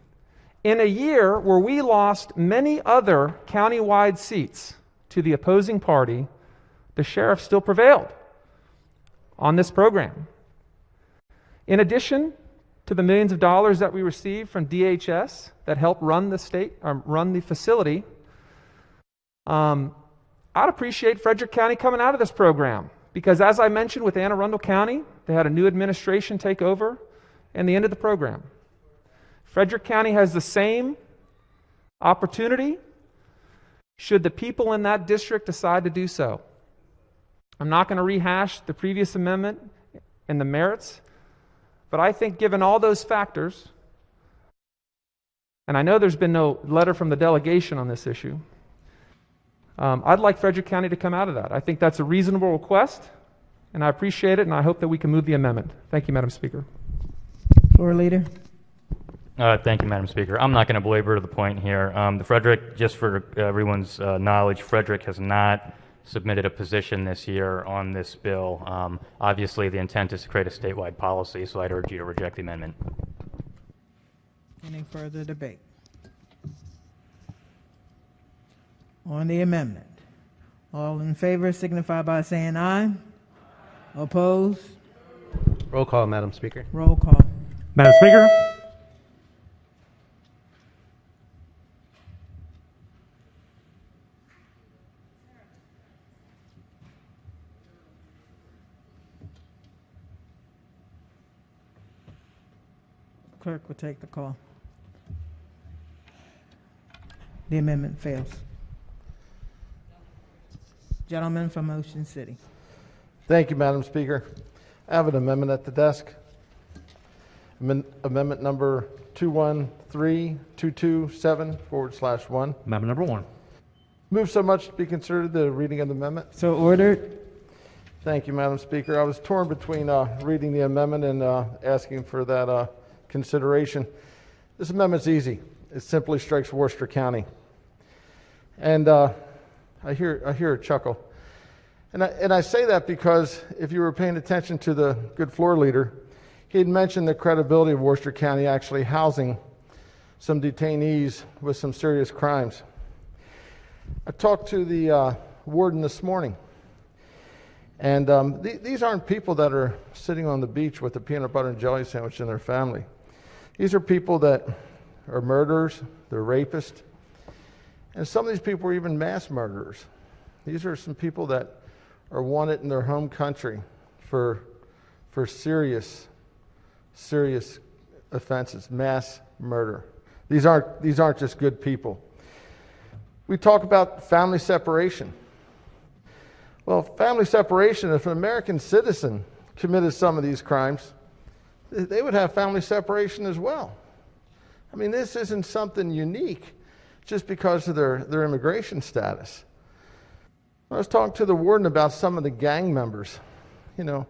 In a year where we lost many other countywide seats to the opposing party, the sheriff still prevailed on this program. In addition to the millions of dollars that we received from DHS that helped run the facility, I'd appreciate Frederick County coming out of this program, because as I mentioned with Anne Arundel County, they had a new administration take over and they ended the program. Frederick County has the same opportunity should the people in that district decide to do so. I'm not going to rehash the previous amendment and the merits, but I think given all those factors, and I know there's been no letter from the delegation on this issue, I'd like Frederick County to come out of that. I think that's a reasonable request, and I appreciate it, and I hope that we can move the amendment. Thank you, Madam Speaker. Floor leader. Thank you, Madam Speaker. I'm not going to belabor the point here. The Frederick, just for everyone's knowledge, Frederick has not submitted a position this year on this bill. Obviously, the intent is to create a statewide policy, so I'd urge you to reject the amendment. Any further debate? On the amendment, all in favor signify by saying aye. Opposed? Roll call, Madam Speaker. Roll call. Madam Speaker? Clerk will take the call. The amendment fails. Gentleman from Ocean City. Thank you, Madam Speaker. I have an amendment at the desk. Amendment number 213227/1. Amendment number 1. Move so much to be considered the reading of the amendment. So ordered. Thank you, Madam Speaker. I was torn between reading the amendment and asking for that consideration. This amendment's easy. It simply strikes Worcester County. And I hear a chuckle. And I say that because if you were paying attention to the good floor leader, he had mentioned the credibility of Worcester County actually housing some detainees with some serious crimes. I talked to the warden this morning, and these aren't people that are sitting on the beach with a peanut butter and jelly sandwich in their family. These are people that are murderers, they're rapists, and some of these people are even mass murderers. These are some people that are wanted in their home country for serious offenses, mass murder. These aren't just good people. We talk about family separation. Well, family separation, if an American citizen committed some of these crimes, they would have family separation as well. I mean, this isn't something unique just because of their immigration status. I was talking to the warden about some of the gang members. You know,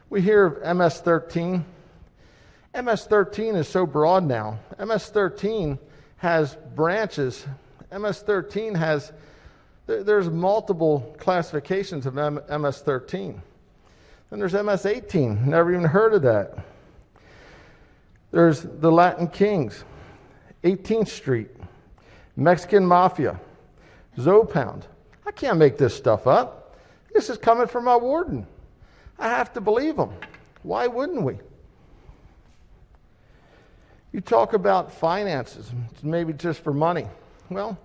we hear of MS-13. MS-13 is so broad now. MS-13 has branches. MS-13 has There's multiple classifications of MS-13. Then there's MS-18. Never even heard of that. There's the Latin Kings, 18th Street, Mexican Mafia, Zopound. I can't make this stuff up. This is coming from my warden. I have to believe him. Why wouldn't we? You talk about finances, maybe just for money. Well,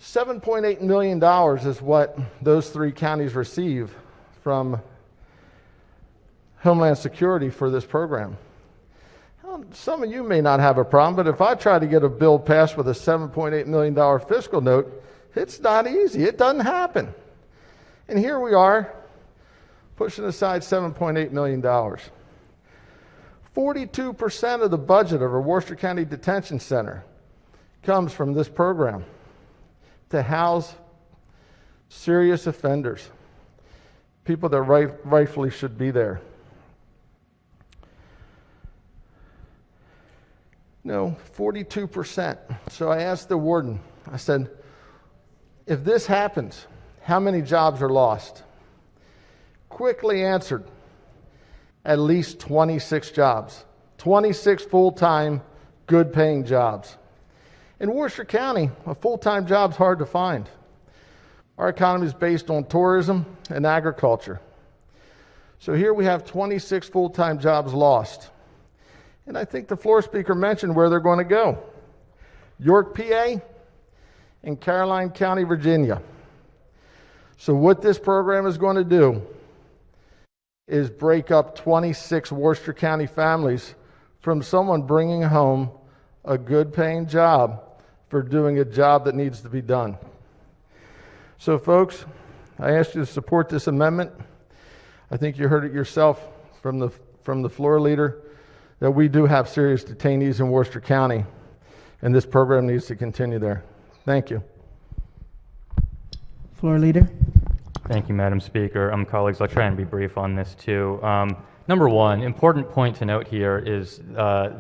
$7.8 million is what those three counties receive from Homeland Security for this program. Some of you may not have a problem, but if I try to get a bill passed with a $7.8 million fiscal note, it's not easy. It doesn't happen. And here we are, pushing aside $7.8 million. 42% of the budget of our Worcester County Detention Center comes from this program to house serious offenders, people that rightfully should be there. No, 42%. So I asked the warden, I said, if this happens, how many jobs are lost? Quickly answered, at least 26 jobs. 26 full-time, good-paying jobs. In Worcester County, a full-time job's hard to find. Our economy is based on tourism and agriculture. So here we have 26 full-time jobs lost. And I think the floor speaker mentioned where they're going to go. York, PA, and Caroline County, Virginia. So what this program is going to do is break up 26 Worcester County families from someone bringing home a good-paying job for doing a job that needs to be done. So, folks, I ask you to support this amendment. I think you heard it yourself from the floor leader, that we do have serious detainees in Worcester County, and this program needs to continue there. Thank you. Floor leader. Thank you, Madam Speaker. Colleagues, I'll try and be brief on this too. Number one, important point to note here is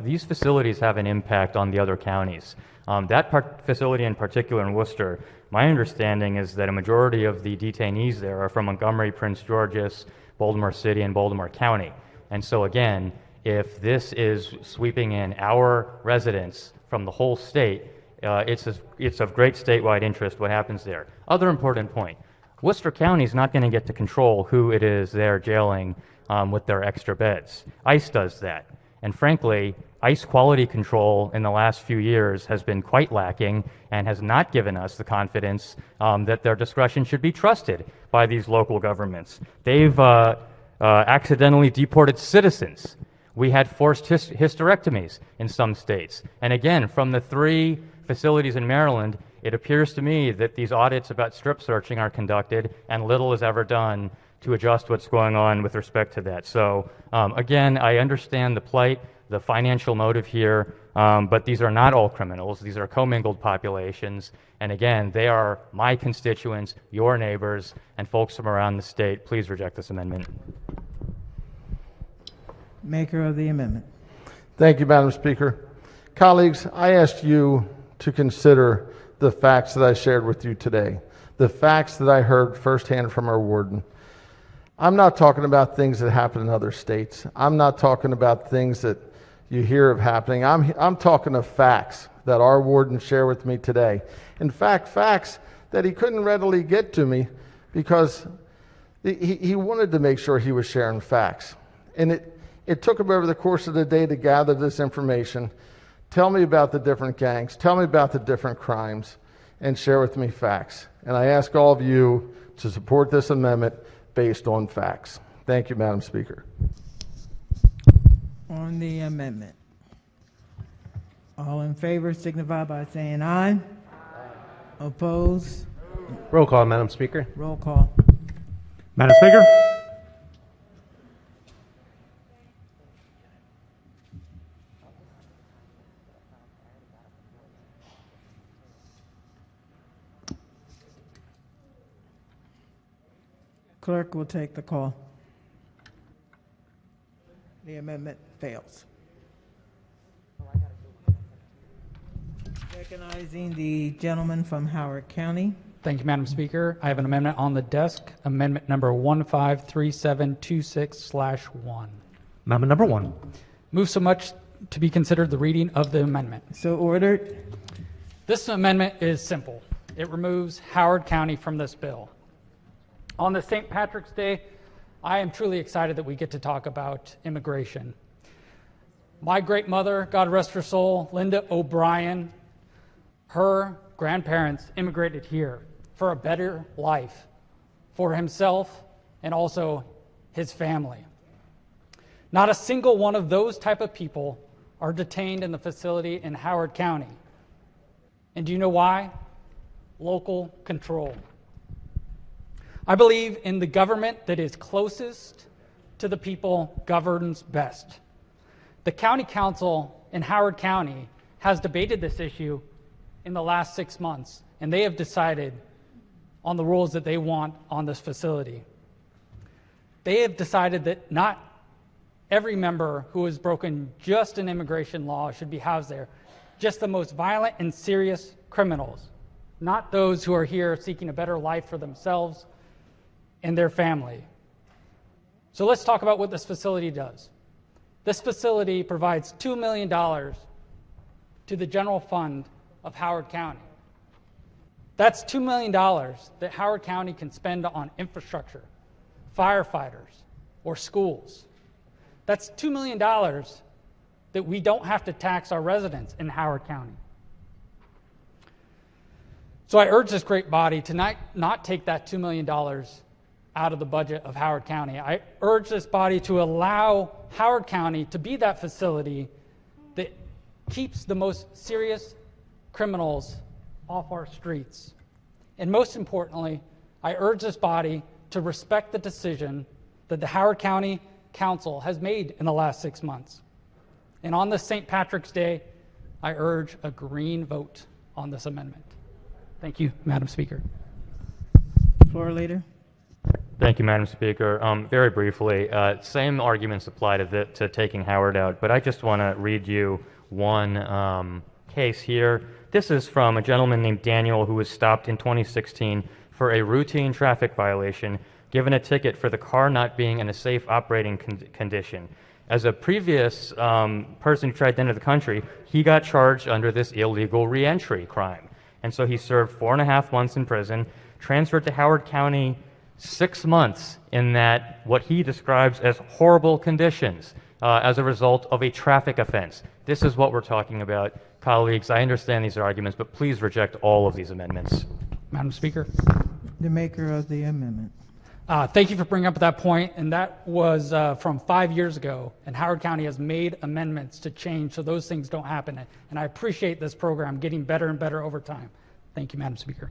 these facilities have an impact on the other counties. That facility in particular in Worcester, my understanding is that a majority of the detainees there are from Montgomery, Prince George's, Baltimore City, and Baltimore County. And so again, if this is sweeping in our residents from the whole state, it's of great statewide interest what happens there. Other important point, Worcester County is not going to get to control who it is they're jailing with their extra beds. ICE does that. And frankly, ICE quality control in the last few years has been quite lacking and has not given us the confidence that their discretion should be trusted by these local governments. They've accidentally deported citizens. We had forced hysterectomies in some states. And again, from the 3 facilities in Maryland, it appears to me that these audits about strip searching are conducted and little is ever done to adjust what's going on with respect to that. So again, I understand the plight, the financial motive here, but these are not all criminals. These are commingled populations. And again, they are my constituents, your neighbors, and folks from around the state. Please reject this amendment. Maker of the amendment. Thank you, Madam Speaker. Colleagues, I asked you to consider the facts that I shared with you today, the facts that I heard firsthand from our warden. I'm not talking about things that happen in other states. I'm not talking about things that you hear of happening. I'm talking of facts that our warden shared with me today. In fact, facts that he couldn't readily get to me because he wanted to make sure he was sharing facts. And it took him over the course of the day to gather this information, tell me about the different gangs, tell me about the different crimes, and share with me facts. And I ask all of you to support this amendment based on facts. Thank you, Madam Speaker. On the amendment. All in favor signify by saying aye. Aye. Opposed? Roll call, Madam Speaker. Roll call. Madam Speaker. Clerk will take the call. The amendment fails. Recognizing the gentleman from Howard County. Thank you, Madam Speaker. I have an amendment on the desk, amendment number 153726/1. Amendment number 1. Move so much to be considered the reading of the amendment. So ordered. This amendment is simple. It removes Howard County from this bill. On the St. Patrick's Day, I am truly excited that we get to talk about immigration. My great mother, God rest her soul, Linda O'Brien, her grandparents immigrated here for a better life for himself and also his family. Not a single one of those type of people are detained in the facility in Howard County. And do you know why? Local control. I believe in the government that is closest to the people governs best. The county council in Howard County has debated this issue in the last 6 months, and they have decided on the rules that they want on this facility. They have decided that not every member who has broken just an immigration law should be housed there, just the most violent and serious criminals, not those who are here seeking a better life for themselves and their family. So let's talk about what this facility does. This facility provides $2 million to the general fund of Howard County. That's $2 million that Howard County can spend on infrastructure, firefighters, or schools. That's $2 million that we don't have to tax our residents in Howard County. So I urge this great body to not take that $2 million out of the budget of Howard County. I urge this body to allow Howard County to be that facility that keeps the most serious criminals off our streets. And most importantly, I urge this body to respect the decision that the Howard County Council has made in the last 6 months. And on this St. Patrick's Day, I urge a green vote on this amendment. Thank you, Madam Speaker. Floor leader. Thank you, Madam Speaker. Very briefly, same arguments apply to taking Howard out, but I just want to read you one case here. This is from a gentleman named Daniel who was stopped in 2016 for a routine traffic violation, given a ticket for the car not being in a safe operating condition. As a previous person who tried to enter the country, he got charged under this illegal reentry crime. And so he served 4.5 months in prison, transferred to Howard County 6 months in that what he describes as horrible conditions as a result of a traffic offense. This is what we're talking about. Colleagues, I understand these arguments, but please reject all of these amendments. Madam Speaker. The maker of the amendment. Thank you for bringing up that point, and that was from 5 years ago, and Howard County has made amendments to change so those things don't happen, and I appreciate this program getting better and better over time. Thank you, Madam Speaker.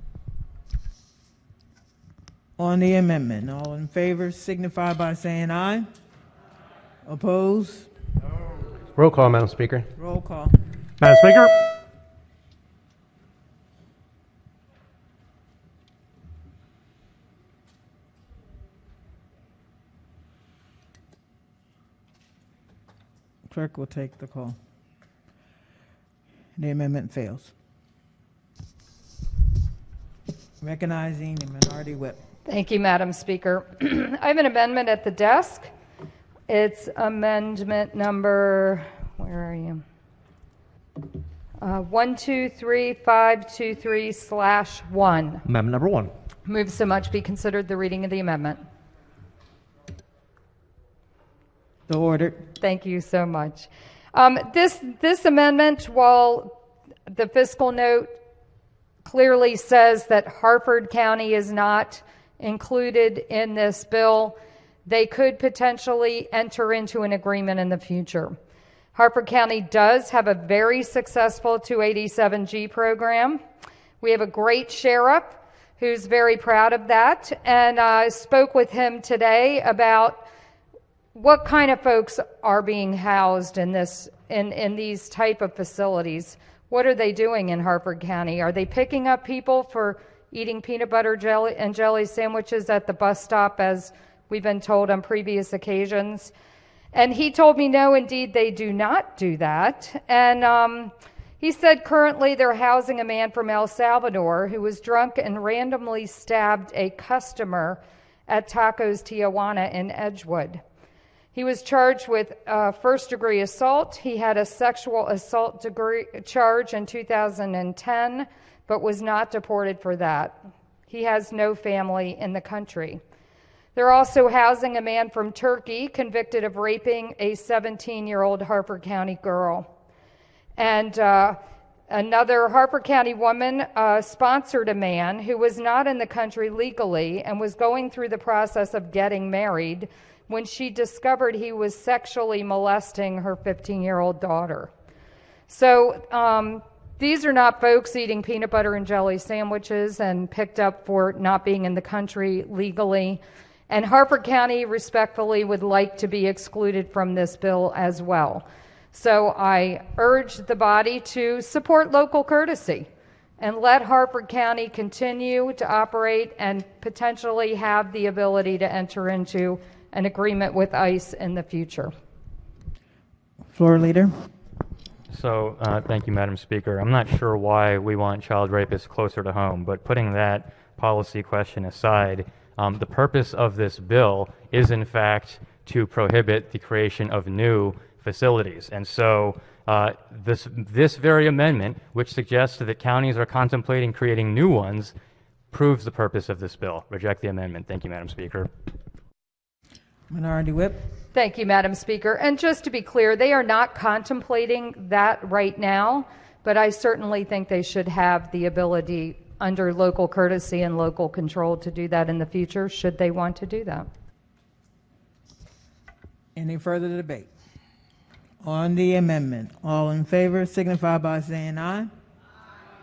On the amendment, all in favor signify by saying aye. Oppose? Roll call, Madam Speaker. Roll call. Madam Speaker. Clerk will take the call. The amendment fails. Recognizing the minority whip. Thank you, Madam Speaker. I have an amendment at the desk. It's amendment number, where are you? 123523/1. Amendment number 1. Move so much be considered the reading of the amendment. The order. Thank you so much. This amendment, while the fiscal note clearly says that Harford County is not included in this bill, they could potentially enter into an agreement in the future. Harford County does have a very successful 287G program. We have a great sheriff who's very proud of that, and I spoke with him today about what kind of folks are being housed in these type of facilities. What are they doing in Harford County? Are they picking up people for eating peanut butter jelly sandwiches at the bus stop, as we've been told on previous occasions? And he told me, no, indeed, they do not do that. And He said currently they're housing a man from El Salvador who was drunk and randomly stabbed a customer at Tacos Tijuana in Edgewood. He was charged with first-degree assault. He had a sexual assault charge in 2010, but was not deported for that. He has no family in the country. They're also housing a man from Turkey convicted of raping a 17-year-old Harford County girl. And another Harford County woman sponsored a man who was not in the country legally and was going through the process of getting married when she discovered he was sexually molesting her 15-year-old daughter. So these are not folks eating peanut butter and jelly sandwiches and picked up for not being in the country legally. And Harford County respectfully would like to be excluded from this bill as well. So I urge the body to support local courtesy and let Harford County continue to operate and potentially have the ability to enter into an agreement with ICE in the future. Floor Leader. So, thank you, Madam Speaker. I'm not sure why we want child rapists closer to home, but putting that policy question aside, the purpose of this bill is, in fact, to prohibit the creation of new facilities. And so this very amendment, which suggests that counties are contemplating creating new ones, proves the purpose of this bill. Reject the amendment. Thank you, Madam Speaker. Minority Whip. Thank you, Madam Speaker. And just to be clear, they are not contemplating that right now, but I certainly think they should have the ability under local courtesy and local control to do that in the future, should they want to do that. Any further debate? On the amendment, all in favor signify by saying aye.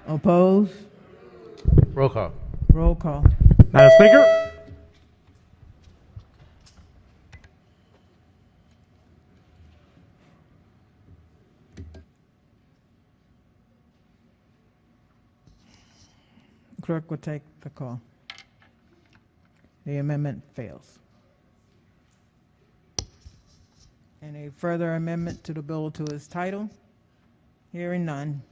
Opposed? Roll call. Roll call. Madam Speaker? Clerk will take the call. The amendment fails. Any further amendment to the bill to its title? Hearing none,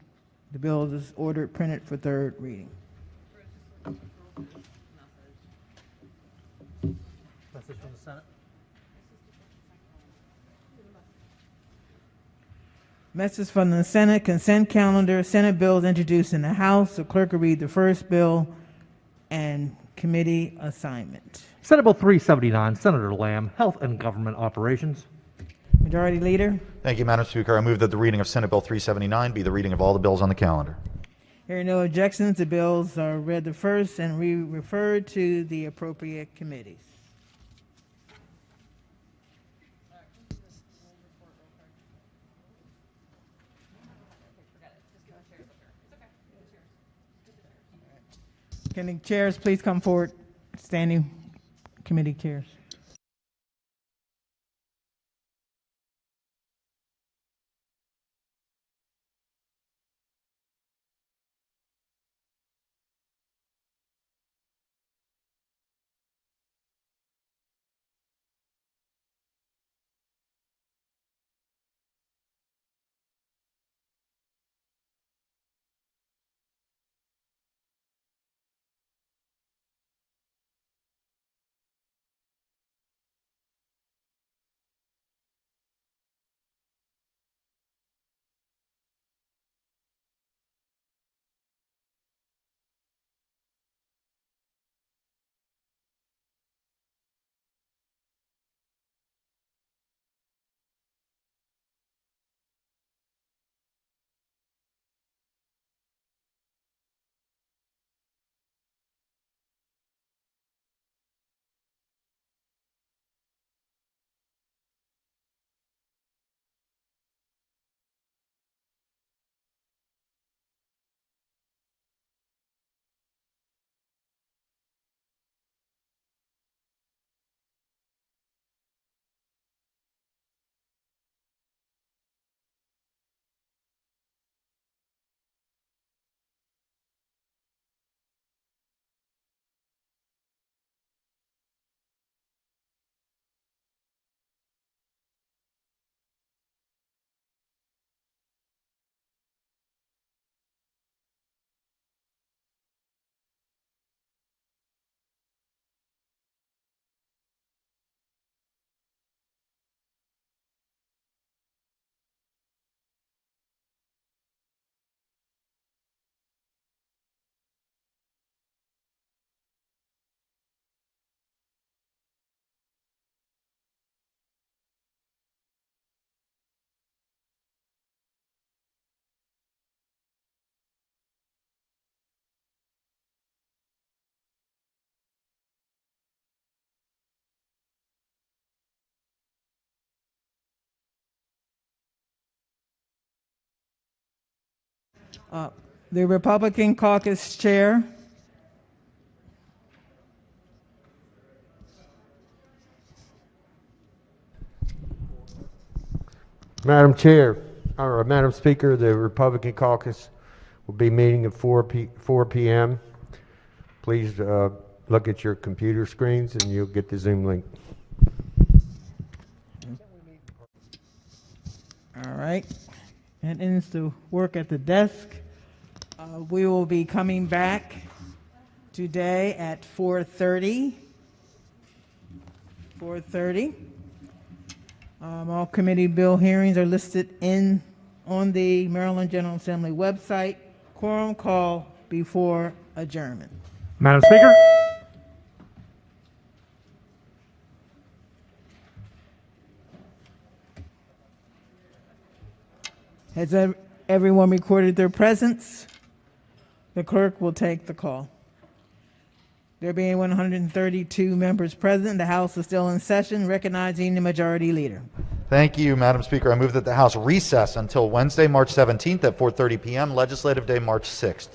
the bill is ordered printed for third reading. Message from the Senate. Message from the Senate, consent calendar, Senate bills introduced in the House. The clerk will read the first bill and committee assignment. Senate Bill 379, Senator Lamb, Health and Government Operations. Majority Leader. Thank you, Madam Speaker. I move that the reading of Senate Bill 379 be the reading of all the bills on the calendar. Hearing no objections, the bills are read the first and referred to the appropriate committees. Can the chairs please come forward? Standing committee chairs. The Republican Caucus Chair. Madam Chair, or Madam Speaker, the Republican Caucus will be meeting at 4 p.m. Please look at your computer screens and you'll get the Zoom link. All right. That ends the work at the desk. We will be coming back today at 4:30. 4:30. All committee bill hearings are listed on the Maryland General Assembly website. Quorum call before adjournment. Madam Speaker? Has everyone recorded their presence? The clerk will take the call. There being 132 members present, the House is still in session, recognizing the majority leader. Thank you, Madam Speaker. I move that the House recess until Wednesday, March 17th at 4:30 p.m., Legislative Day, March 6th.